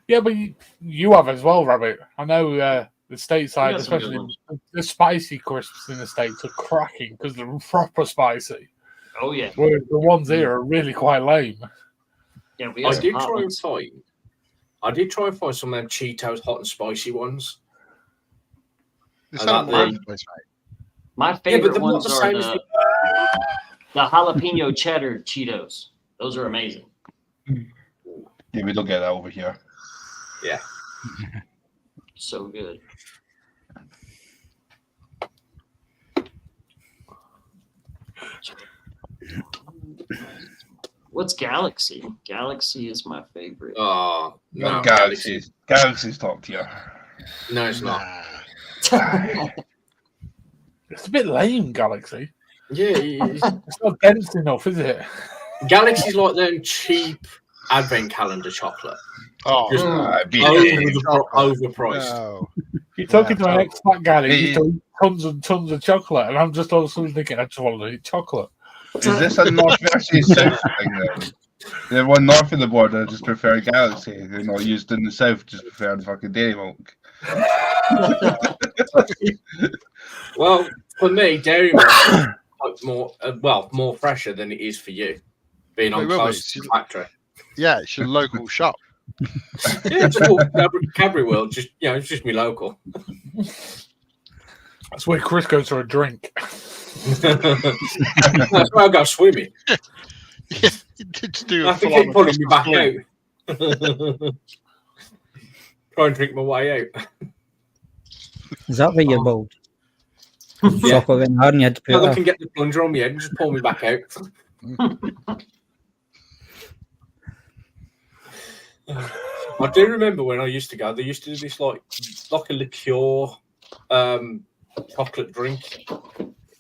Yeah, but you have as well, Rabbit. I know the stateside, We got some good especially ones. the spicy crisps in the States are cracking because they're proper spicy. Oh yeah, Whereas the ones here are really quite lame. yeah. We got I some did hot try and ones. find. I did try and find some of them Cheetos hot and spicy ones. They I sell like them all over the- the place, mate. My Yeah, but favorite they're not ones the are same as the jalapeno cheddar Cheetos. Those are amazing. Yeah, we don't get that over here. Yeah. So good. What's Galaxy? Galaxy is my favorite. Oh no, No, Galaxy's top tier. No, it's not. Nah. It's a bit lame, Galaxy. Yeah, it's- It's not dense enough, is it? Galaxy's like them cheap advent calendar chocolate. Oh, Just Be overpriced. no. You're talking to Yeah, an ex-fat guy that Yeah, used to eat tons and tons of chocolate, and I'm just all of a sudden thinking, I just want to eat chocolate. Is this a north versus south thing then? The one north of the border just prefer Galaxy. They're not used in the south, just prefer fucking dairy milk. Well, for me, dairy milk is like more fresher than it is for you, being on It will be. close to the factory. Yeah, it's your local shop. Yeah, just walk Cadbury World. Just it's just me local. That's where Chris goes for a drink. That's where I go swimming. Yeah, you did do I a have to full-on keep pulling me back Christmas out. Try and drink my way out. Is that why you're bald? Yeah. Chocolate in hard and you had to put Now it they off. can get the plunger on my head and just pull me back out. I do remember when I used to go, they used to do this like a liqueur chocolate drink,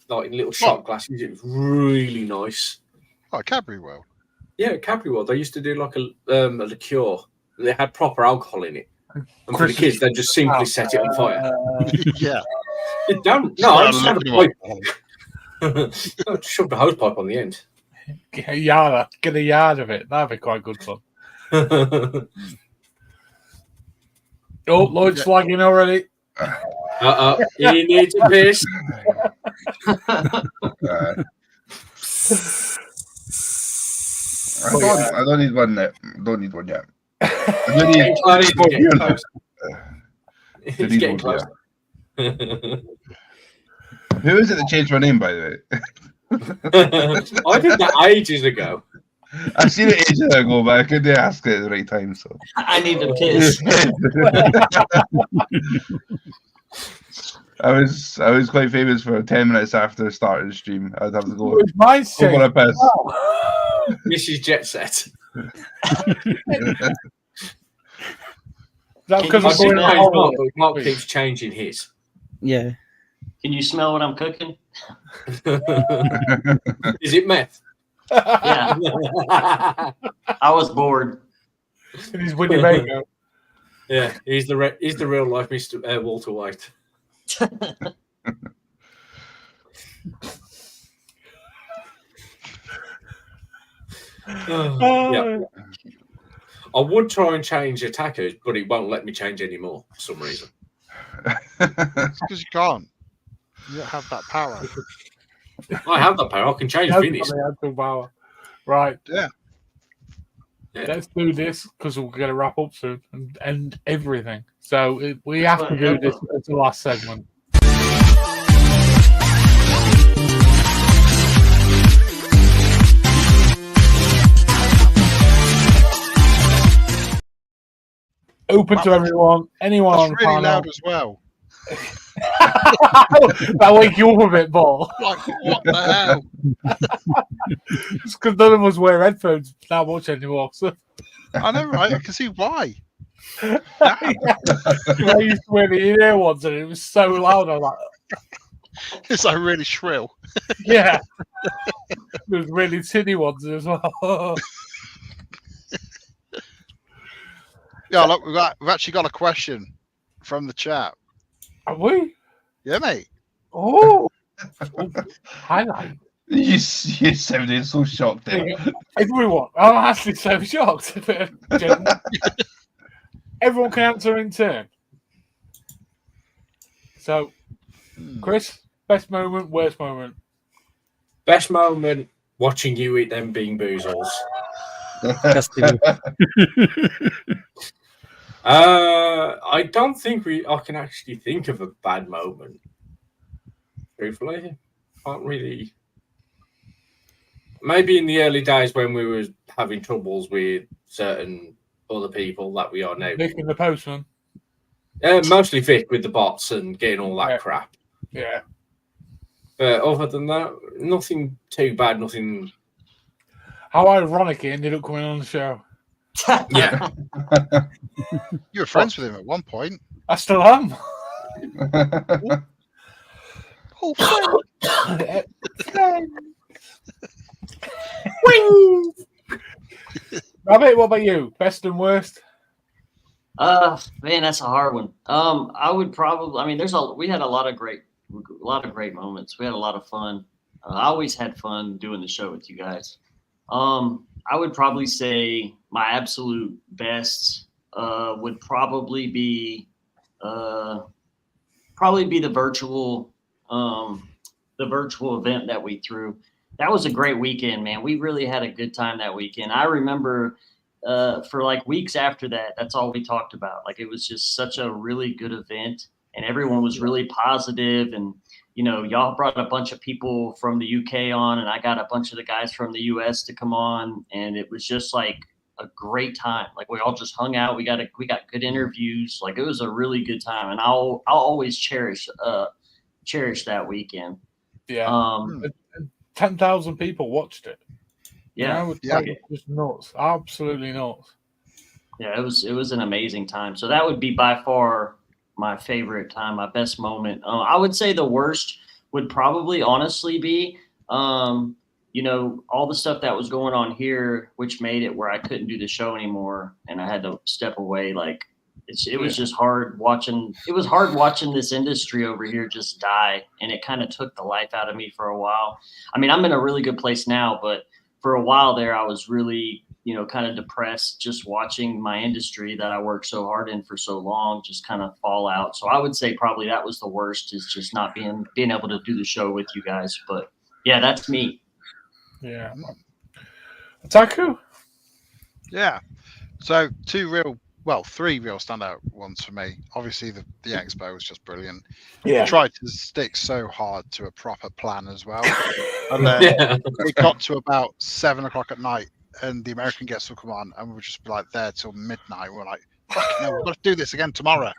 like in little shot glasses. It was really nice. Oh, Cadbury World. Yeah, at Cadbury World, they used to do like a liqueur. They had proper alcohol in it. And for the kids, they just simply set it on fire. Yeah. You don't. No, I just had a Liquid pipe. one. I just shoved a hose pipe on the end. Get a yard of it. That'd be quite good fun. Oh, Lloyd's flagging already. He needs a piss. I don't need one yet. Don't need one yet. I do need Getting close. It's getting one. close. I It's need getting one, close. Who is it that changed my name, by the way? I did that ages ago. I seen it ages ago, but I couldn't ask it at the right time. So I need to piss. I was quite famous for 10 minutes after starting the stream. I'd have to go It's my over shame. a piss. Mrs. Jet Set. That's because I I'm see going Mark, out. but Mark keeps changing his. Yeah. Can you smell what I'm cooking? Is it meth? Yeah, I was bored. He's Winnie Baker. Yeah, he's the real life Mr. Walter White. Yeah. I would try and change attackers, but it won't let me change anymore for some reason. It's because you can't. You don't have that power. I have that power. I can change That's Vinny's. got the actual power. Right. Yeah. Yeah. Let's do this because we're going to wrap up soon and end everything. So we have to do this as the last segment. Open to everyone. Anyone on That's the really panel. loud as well. That wake you up a bit, Paul. Like, what the hell? It's because none of us wear headphones that much anymore. So I know, right? I can see why. I used to wear the in-ear ones, and it was so loud. I was like, It's like really shrill. yeah. There's really tinny ones as well. Yeah, look, we've actually got a question from the chat. Are we? Yeah, mate. Oh, highlight. You sounded so shocked there. Everyone. I'm actually so shocked. Everyone can answer in turn. So, Chris, best moment, worst moment. Best moment watching you eat them bean boozles. I don't think I can actually think of a bad moment. Truthfully, can't really. Maybe in the early days when we were having troubles with certain other people that we are now. Vic and the postman. Mostly Vic with the bots and getting all that crap. Yeah. But other than that, nothing too bad. Nothing. How ironic he ended up coming on the show. Yeah. You were friends with him at one point. I still am. Oh, Rabbit, what about you? Best and worst? Man, that's a hard one. I would probably. I mean, we had a lot of great moments. We had a lot of fun. I always had fun doing the show with you guys. I would probably say my absolute best would probably be the virtual event that we threw. That was a great weekend, man. We really had a good time that weekend. I remember for like weeks after that, that's all we talked about. Like, it was just such a really good event, and everyone was really positive. And, you know, y'all brought a bunch of people from the UK on, and I got a bunch of the guys from the US to come on, and it was just like a great time. Like, we all just hung out. We got good interviews. Like, it was a really good time, and I'll always cherish that weekend. Yeah. 10,000 people watched it. Yeah. You know, it was just nuts. Absolutely nuts. Yeah, it was an amazing time. So that would be by far my favorite time, my best moment. I would say the worst would probably honestly be, you know, all the stuff that was going on here, which made it where I couldn't do the show anymore, and I had to step away. Like, it was just hard watching. It was hard watching this industry over here just die, and it kind of took the life out of me for a while. I mean, I'm in a really good place now, but for a while there, I was really, you know, kind of depressed just watching my industry that I worked so hard in for so long just kind of fall out. So I would say probably that was the worst, is just not being able to do the show with you guys. But yeah, that's me. Yeah. Taku? Yeah. So three real standout ones for me. Obviously, the expo was just brilliant. Yeah. We tried to stick so hard to a proper plan as well, and then it got to about 7 o'clock at night, and the American guests will come on, and we'll just be like there till midnight. We're like, "Fucking hell, we've got to do this again tomorrow."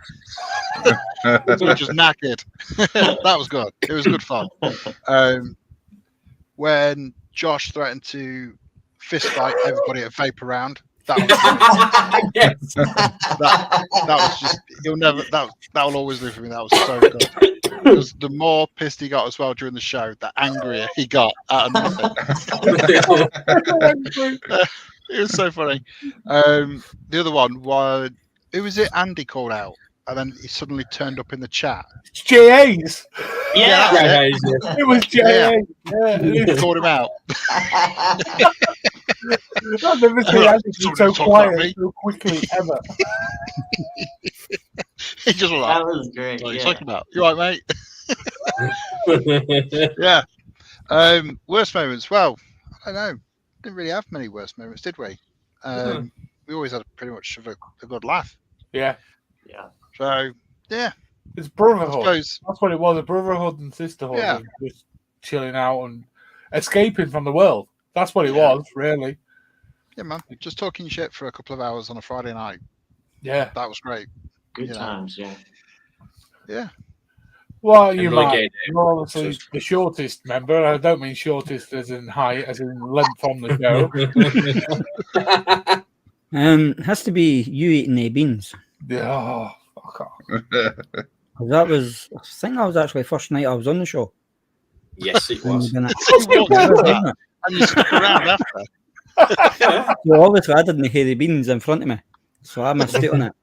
So we're just knackered. That was good. It was good fun. When Josh threatened to fist fight everybody at Vape Around. That was Yes. that was just that will always live for me. That was so good. Because the more pissed he got as well during the show, the angrier he got out of nothing. It was so funny. The other one was, who was it? Andy called out, and then he suddenly turned up in the chat. It's JA's. Yeah. It was JA. He called him out. I've never seen Andy be so Somebody talk about me. quiet so quickly ever. He just was like, That was great. "What are you Yeah. talking about? You right, mate?" Yeah. Worst moments. Well, I don't know. Didn't really have many worst moments, did we? We always had pretty much a good laugh. Yeah. Yeah. So yeah, It's I brotherhood. suppose. That's what it was, a brotherhood and sisterhood. Yeah. And just chilling out and escaping from the world. That's what it Yeah. was, really. Yeah, man. Just talking shit for a couple of hours on a Friday night. Yeah. That was great. Good You know. times. Yeah. Yeah. Well, you And might. like it, You're obviously the shortest member. I don't mean shortest as in height, as in length on the show. Has to be you eating the beans. Oh, fuck off. 'Cause that was, I think that was actually the first night I was on the show. Yes, it when was. we done it. So you walked through that, Wasn't it? and you stuck around after. So obviously I didn't hear the beans in front of me, so I missed it on it,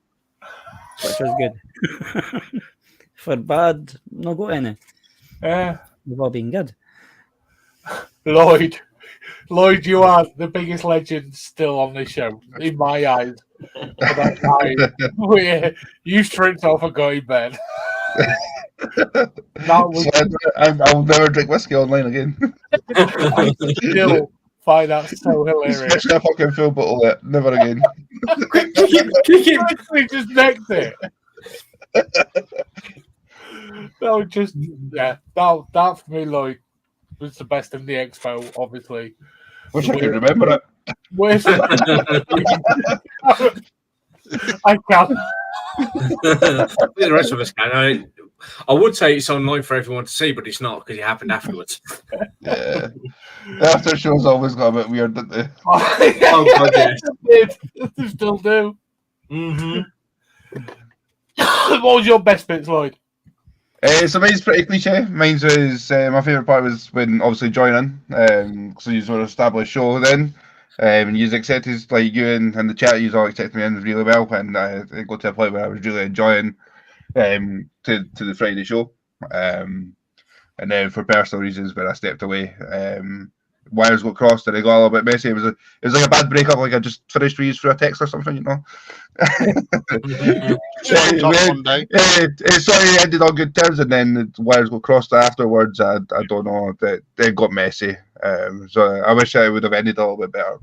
which was good. For bad, not got any. Yeah. We've all been good. Lloyd, you are the biggest legend still on this show, in my eyes. For that night where you stripped off and got in bed. That was I'll never drink whiskey online again. I still find that so hilarious. Especially a fucking full bottle of it. Never again. We just necked it. That was just that for me, Lloyd, was the best of the expo, obviously. Wish I could remember it. Where's I can't. The rest of us can. I would say it's online for everyone to see, but it's not because it happened afterwards. Yeah. The after shows always got a bit weird, didn't they? Oh, God, yes. They still do. Mm-hmm. What was your best bits, Lloyd? So mine's pretty cliche. Mine's was my favourite part was when obviously joining, so you were an established show then, and you accepted, like you and the chat, you all accepted me in really well, and it got to a point where I was really enjoying to the Friday show, and then for personal reasons when I stepped away, wires got crossed and it got a little bit messy. It was like a bad breakup, like I just finished with you through a text or something, you know. Swiped off one day. Sorry, it ended on good terms, and then the wires got crossed afterwards. I don't know, it got messy. So I wish I would have ended a little bit better.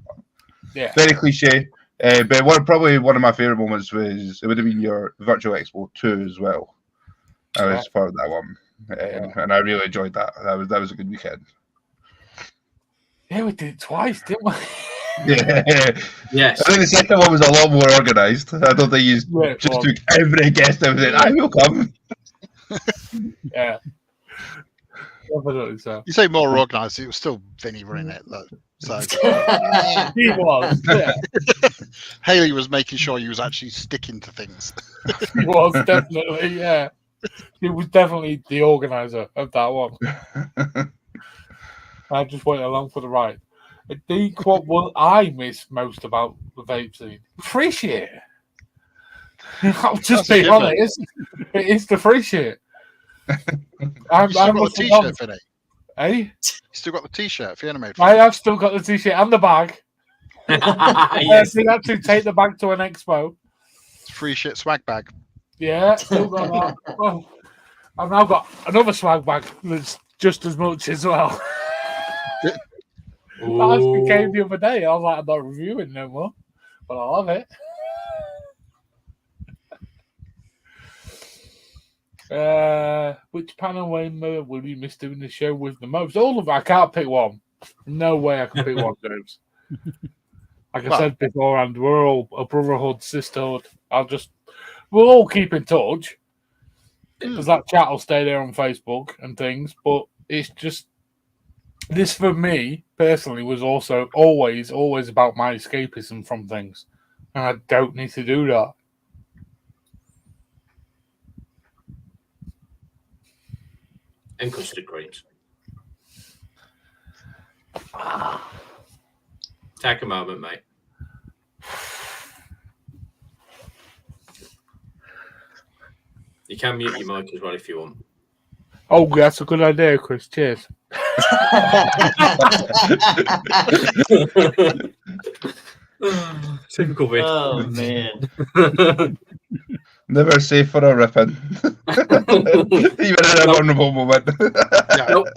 Yeah. Very cliche. But probably one of my favourite moments was, it would have been your Virtual Expo 2 as well. I was part of that one, and I really enjoyed that. That was a good weekend. Yeah, we did it twice, didn't we? Yeah. Yes. I think the second one was a lot more organised. I don't think you Yeah, it just was. took every guest and said, I will come. Yeah. Definitely so. You say more organised, it was still Vinny running it though. So He was. Yeah. Haley was making sure he was actually sticking to things. He was definitely, yeah. He was definitely the organizer of that one. I just went along for the ride. I think what I miss most about the vape scene, free shit. I'll just That's a be given. honest. It is the free shit. You still got the t-shirt, Vinny. Eh? You still got the t-shirt for the animated. I have still got the t-shirt and the bag. I Yes. did actually take the bag to an expo. Free shit swag bag. Yeah, still got that. Well, I've now got another swag bag that's just as much as well. That actually came the other day. I was like, I'm not reviewing no more. but I love it. Which panel member will you miss doing the show with the most? All of them. I can't pick one. No way I can pick one, James. Like I said beforehand, we're all a brotherhood, sisterhood. We'll all keep in touch. Because that chat will stay there on Facebook and things. But it's just, this for me personally was also always about my escapism from things. And I don't need to do that. And custard creams. Take a moment, mate. You can mute your mic as well if you want. Oh, that's a good idea, Chris. Cheers. Typical Vin. Oh man. Never safe for a ripping. Even in a vulnerable moment. Nope.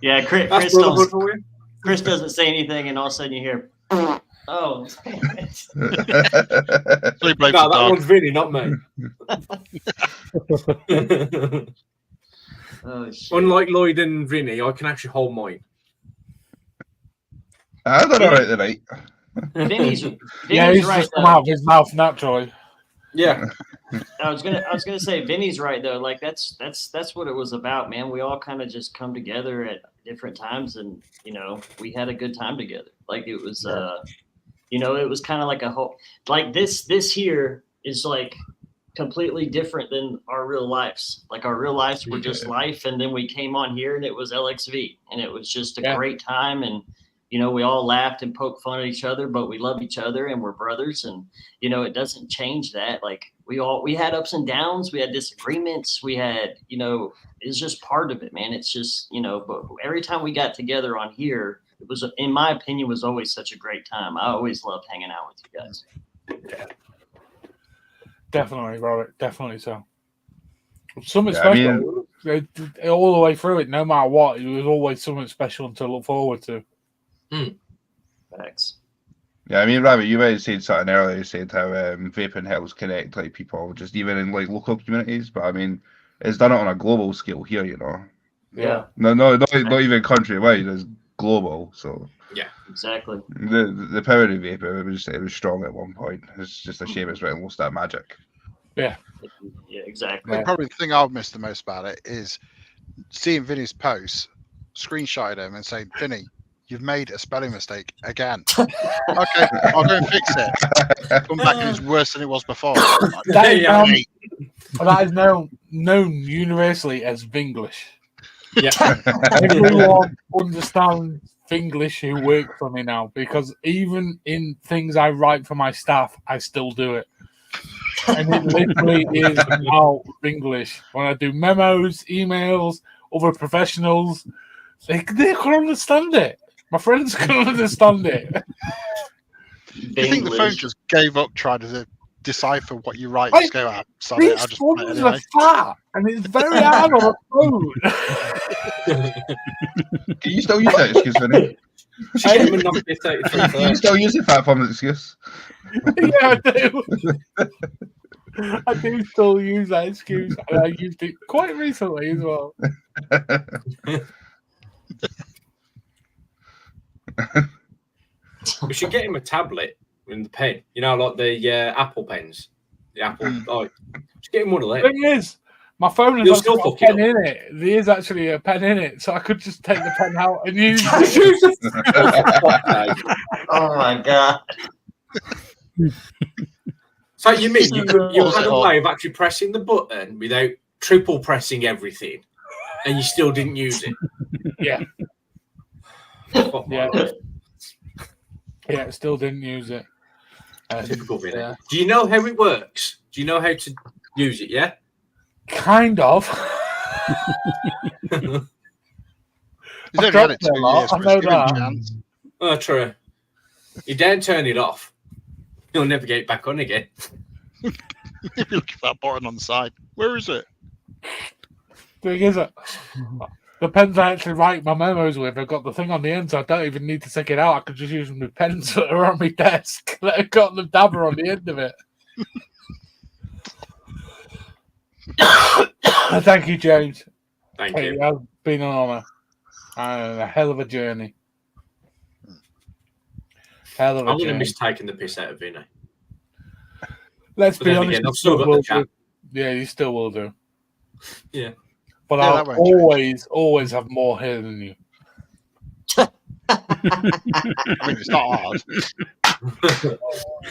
Yeah, Chris That's brotherhood for you. doesn't say anything, and all of a sudden you hear, "Oh." So he blames No, the that dog. one's Vinny, not me. Oh shit. Unlike Lloyd and Vinny, I can actually hold mine. I don't know right tonight. Vinny's Yeah, he's right just come though. out of his mouth naturally. Yeah. I was gonna say Vinny's right though. Like that's what it was about, man. We all kind of just come together at different times, and we had a good time together. Like it was, it was kind of like a whole, like this here is like completely different than our real lives. Like our real lives were just life, and then we came on here and it was LXV, and it was just a great time, and we all laughed and poked fun at each other, but we love each other and we're brothers, and it doesn't change that. Like we had ups and downs, we had disagreements, we had it's just part of it, man. It's just but every time we got together on here, it was, in my opinion, was always such a great time. I always loved hanging out with you guys. Definitely, Robert. Definitely so. Something special. All the way through it, no matter what, it was always something special to look forward to. Thanks. Yeah, I mean, Rabbit, you might have said something earlier. You said how vape and Hailz connect like people, just even in like local communities. But I mean, it's done it on a global scale here, Yeah. No, not even countrywide. It's global. So Yeah, exactly. The power of vape, it was strong at one point. It's just a shame it's lost that magic. Yeah, exactly. Probably the thing I've missed the most about it is seeing Vinny's posts, screenshot him and saying, "Vinny, you've made a spelling mistake again." Okay, I'll go and fix it. Come back and it's worse than it was before. That is known universally as Vinglish. Yeah. Everyone understands Vinglish who work for me now, because even in things I write for my staff, I still do it. And it literally is now English. When I do memos, emails, other professionals, they can understand it. My friends can understand it. Do you think the phone just gave up trying to decipher what you write? Just go out. Sorry, I'll just put it anyway. Flat, and it's very hard on a phone. Can you still use that excuse, Vinny? Can you still use the fat form as excuse? Yeah, I do. I do still use that excuse, and I used it quite recently as well. We should get him a tablet with the pen. Like the Apple pens. The Apple. Just get him one of them. Thing is, my phone has actually got a pen in it. There is actually a pen in it, so I could just take the pen out and use it. Oh my god! So you mean you had a way of actually pressing the button without triple pressing everything, and you still didn't use it? Yeah. Yeah, still didn't use it. Typical Vinny. Yeah. Do you know how it works? Do you know how to use it? Yeah. Kind of. He's only had it 2 years. I know that. Oh, true. You don't turn it off, you'll never get it back on again. If you look at that button on the side, where is it? Thing is it? The pens I actually write my memos with, I've got the thing on the end, so I don't even need to take it out. I can just use them with pens that are on my desk that have got the dabber on the end of it. Thank you, James. Thank It you. has been an honour and a hell of a journey. Hell of a I'm going to journey. miss taking the piss out of Vinny. Let's But be then honest. again, you I've still got the will chat. do. Yeah, you still will do. Yeah. But Yeah, I'll that won't change. always have more hair than you. I mean, it's not hard.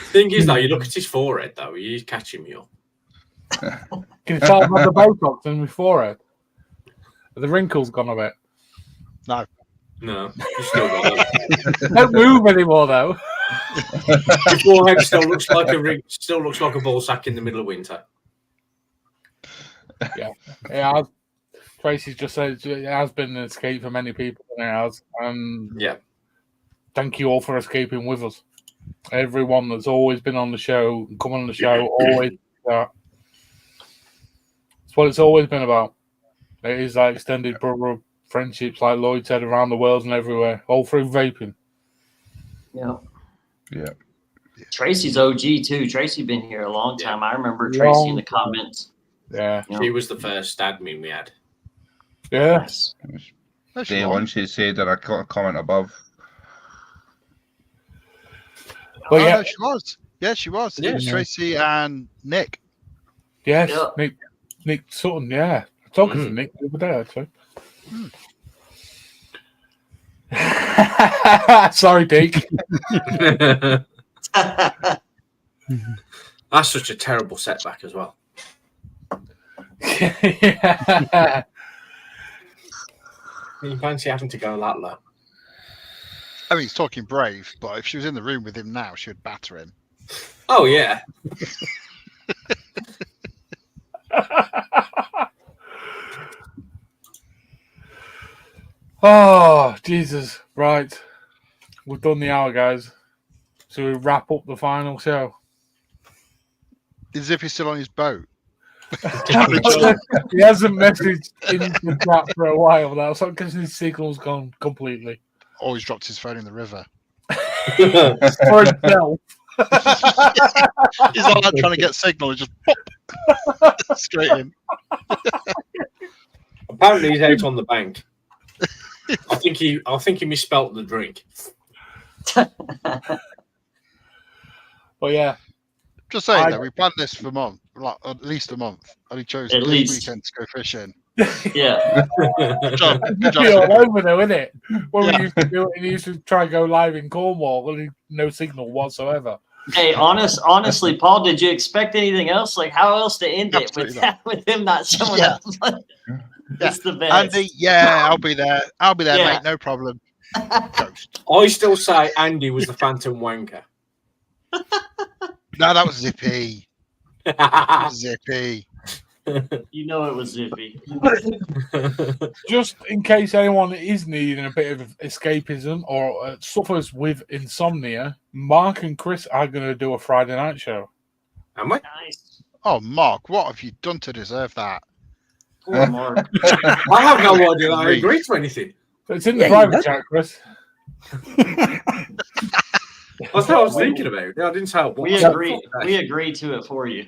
Thing is, though, you look at his forehead, though. He's catching me up. Can you tell I've had the Botox in my forehead? The wrinkles gone a bit. No. No, you still got that. Don't move anymore, though. Your forehead still looks like a ring. Still looks like a ball sack in the middle of winter. Yeah, Tracy's just said it has been an escape for many people. It has. Yeah. Thank you all for escaping with us. Everyone that's always been on the show, come on the show, always. That's what it's always been about. It is like extended brother friendships, like Lloyd said, around the world and everywhere, all through vaping. Yeah. Yeah. Tracy's OG too. Tracy been here a long time. I remember Long Tracy in the time. comments. Yeah. Yeah. She was the first admin we had. Yes. No, she Day won't. one, she said in a comment above. But Oh, yeah, no, she was. Yeah, she was. It was Yeah. Tracy and Nick. yes, Yeah. Nick Sutton, yeah. I'm talking to Mm. Nick the other day, actually. Sorry, Dick. That's such a terrible setback as well. Yeah. You fancy having to go that low? I mean, he's talking brave, but if she was in the room with him now, she would batter him. Oh, yeah. Oh, Jesus. Right. We've done the hour, guys. So we wrap up the final show. Is Zippy still on his boat? He hasn't messaged in the chat for a while now, so because his signal's gone completely. Or he's dropped his phone in the river. For himself. He's not like trying to get signal, just pop straight in. Apparently, he's out on the bank. I think he misspelt the drink. But yeah, Just saying I- though, we planned this for month, like at least a month, and he chose At this least. weekend to go fishing. Yeah. Good job, good it'd job, be all Zippy. over though, isn't it? When Yeah. we used to do it, and he used to try and go live in Cornwall, and no signal whatsoever. Hey, honestly, Paul, did you expect anything else? Like, how else to end it with Absolutely not. with him not showing Yeah. up? It's the best. Andy, yeah, I'll be there. I'll be there, Yeah. mate. No problem. Ghost. I still say Andy was the phantom wanker. No, that was Zippy. That was Zippy. You know it was Zippy. Just in case anyone is needing a bit of escapism or suffers with insomnia, Mark and Chris are going to do a Friday night show. Am I? Nice. Oh, Mark, what have you done to deserve that? Poor Mark. I have no idea that I agree to anything. It's in the Yeah, you private know. chat, Chris. That's what I was thinking about. I didn't say I We wanted agree. to. We agree to it for you.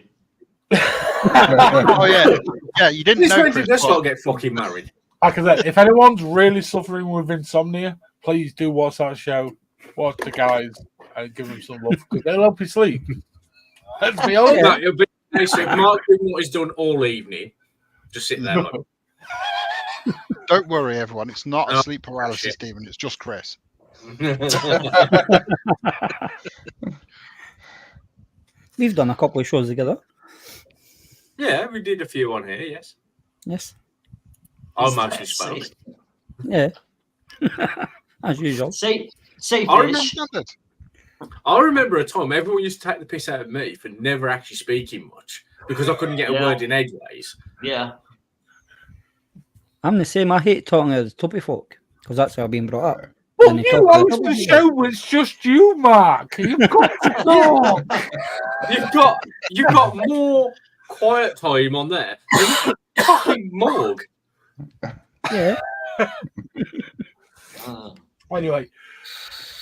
Oh yeah, yeah. You didn't This know, when Chris, did this but- lot get fucking married? Like I said, if anyone's really suffering with insomnia, please do watch that show. Watch the guys and give them some love because they'll help you sleep. Let's be honest. No, it'll be nice if Mark doing what he's done all evening. Just sit there. Like, Don't worry, everyone. It's not a Oh, sleep paralysis shit. demon. It's just Chris. We've done a couple of shows together. yeah, we did a few on here. Yes, Yes. I Is mostly that spoke. safe? Yeah. As usual. Say I remember- fish. Standard. I remember a time everyone used to take the piss out of me for never actually speaking much because I couldn't get a Yeah. word in edgeways. Yeah. I'm the same. I hate talking to the tubby folk because that's how I've been brought up. Well, And they you talk to host the show. It's just you, Mark. You've got to talk. You've got more quiet time on there than fucking Morg. Yeah. Anyway,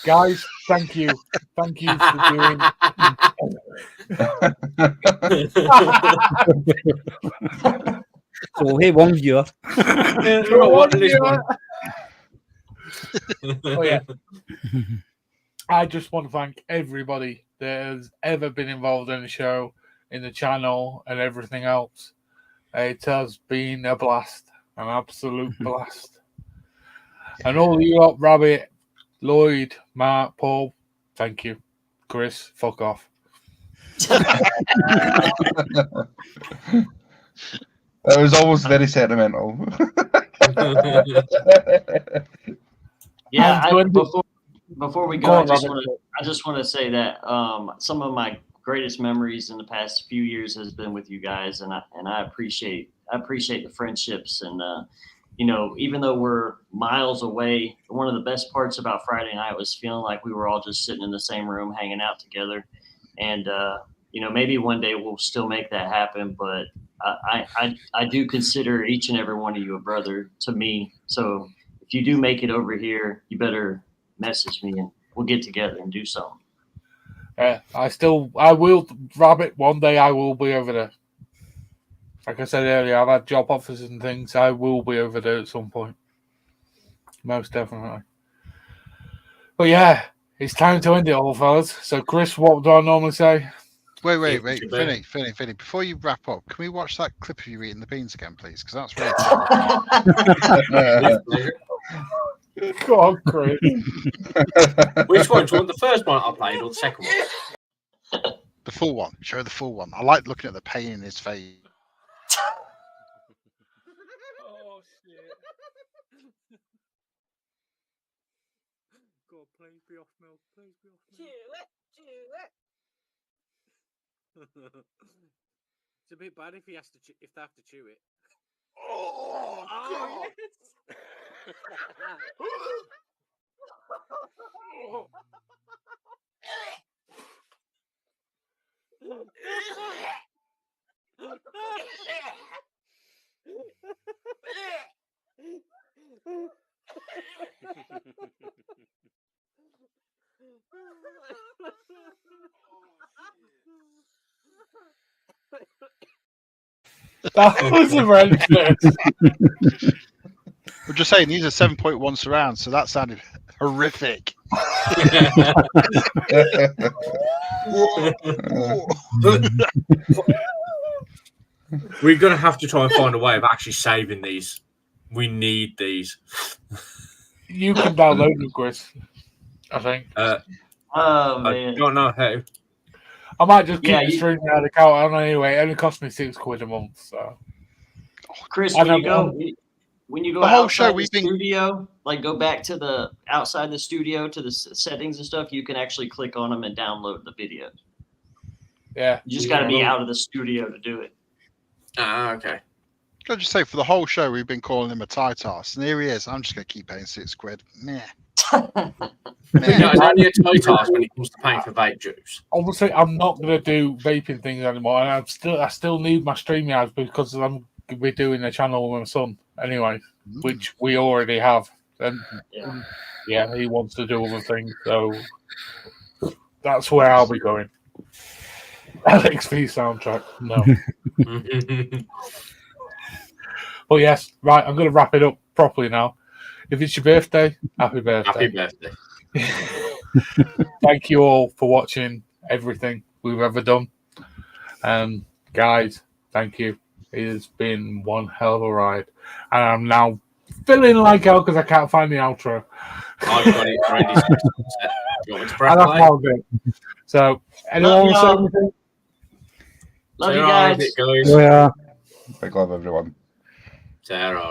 guys, thank you. Thank you for doing. So, hey, one viewer. Oh, yeah. I just want to thank everybody that has ever been involved in the show, in the channel, and everything else. It has been a blast, an absolute blast. And all you lot, Rabbit, Lloyd, Mark, Paul, thank you. Chris, fuck off. That was almost very sentimental. Yeah, And before we go, Go on, I Robert. just want to say that some of my greatest memories in the past few years has been with you guys, and I appreciate the friendships, and you know, even though we're miles away, one of the best parts about Friday night was feeling like we were all just sitting in the same room hanging out together, and you know, maybe one day we'll still make that happen, but I do consider each and every one of you a brother to me. So if you do make it over here, you better message me and we'll get together and do something. I will, Rabbit, one day I will be over there. Like I said earlier, I've had job offers and things. I will be over there at some point. Most definitely. But yeah, it's time to end it all, fellas. So, Chris, what do I normally say? Wait, Vinny, before you wrap up, can we watch that clip of you eating the beans again, please? Because that's really cool. Go on, Chris. Which one? Do you want the first one I played or the second one? The full one. Show the full one. I like looking at the pain in his face. Oh, shit. Go on, please be off milk. Please be off milk. It's a bit bad if he has to if they have to chew it. Oh yes. That was horrendous. We're just saying these are 7.1 surround, so that sounded horrific. We're going to have to try and find a way of actually saving these. We need these. You can download them, Chris. I think. Oh I man. don't know how. I might just keep Yeah, the you- streaming out account on anyway. It only cost me £6 a month, so Chris, I when you know- go when you go The whole outside show the we've been- studio, like go back to the outside the studio to the settings and stuff, you can actually click on them and download the video. yeah. You just got to be out of the studio to do it. Ah, okay. Can I just say, for the whole show, we've been calling him a tight ass, and here he is. I'm just going to keep paying £6. Meh. Yeah, it's only a tight ass when it comes to paying for vape juice. Obviously, I'm not going to do vaping things anymore, and I still need my streaming ads because we're doing a channel with my son anyway, which we already have, and yeah, he wants to do other things, so that's where I'll be going. LXV soundtrack, no. But yes, right, I'm going to wrap it up properly now. If it's your birthday, happy birthday. Happy birthday. Thank you all for watching everything we've ever done. And guys, thank you. It has been one hell of a ride. And I'm now feeling like hell because I can't find the outro. I've got it ready. Do you want me to press And that's play? all good. So, anyone want to say y'all. anything? Love you Sarah, guys. it goes. Yeah. Big love, everyone. Sarah.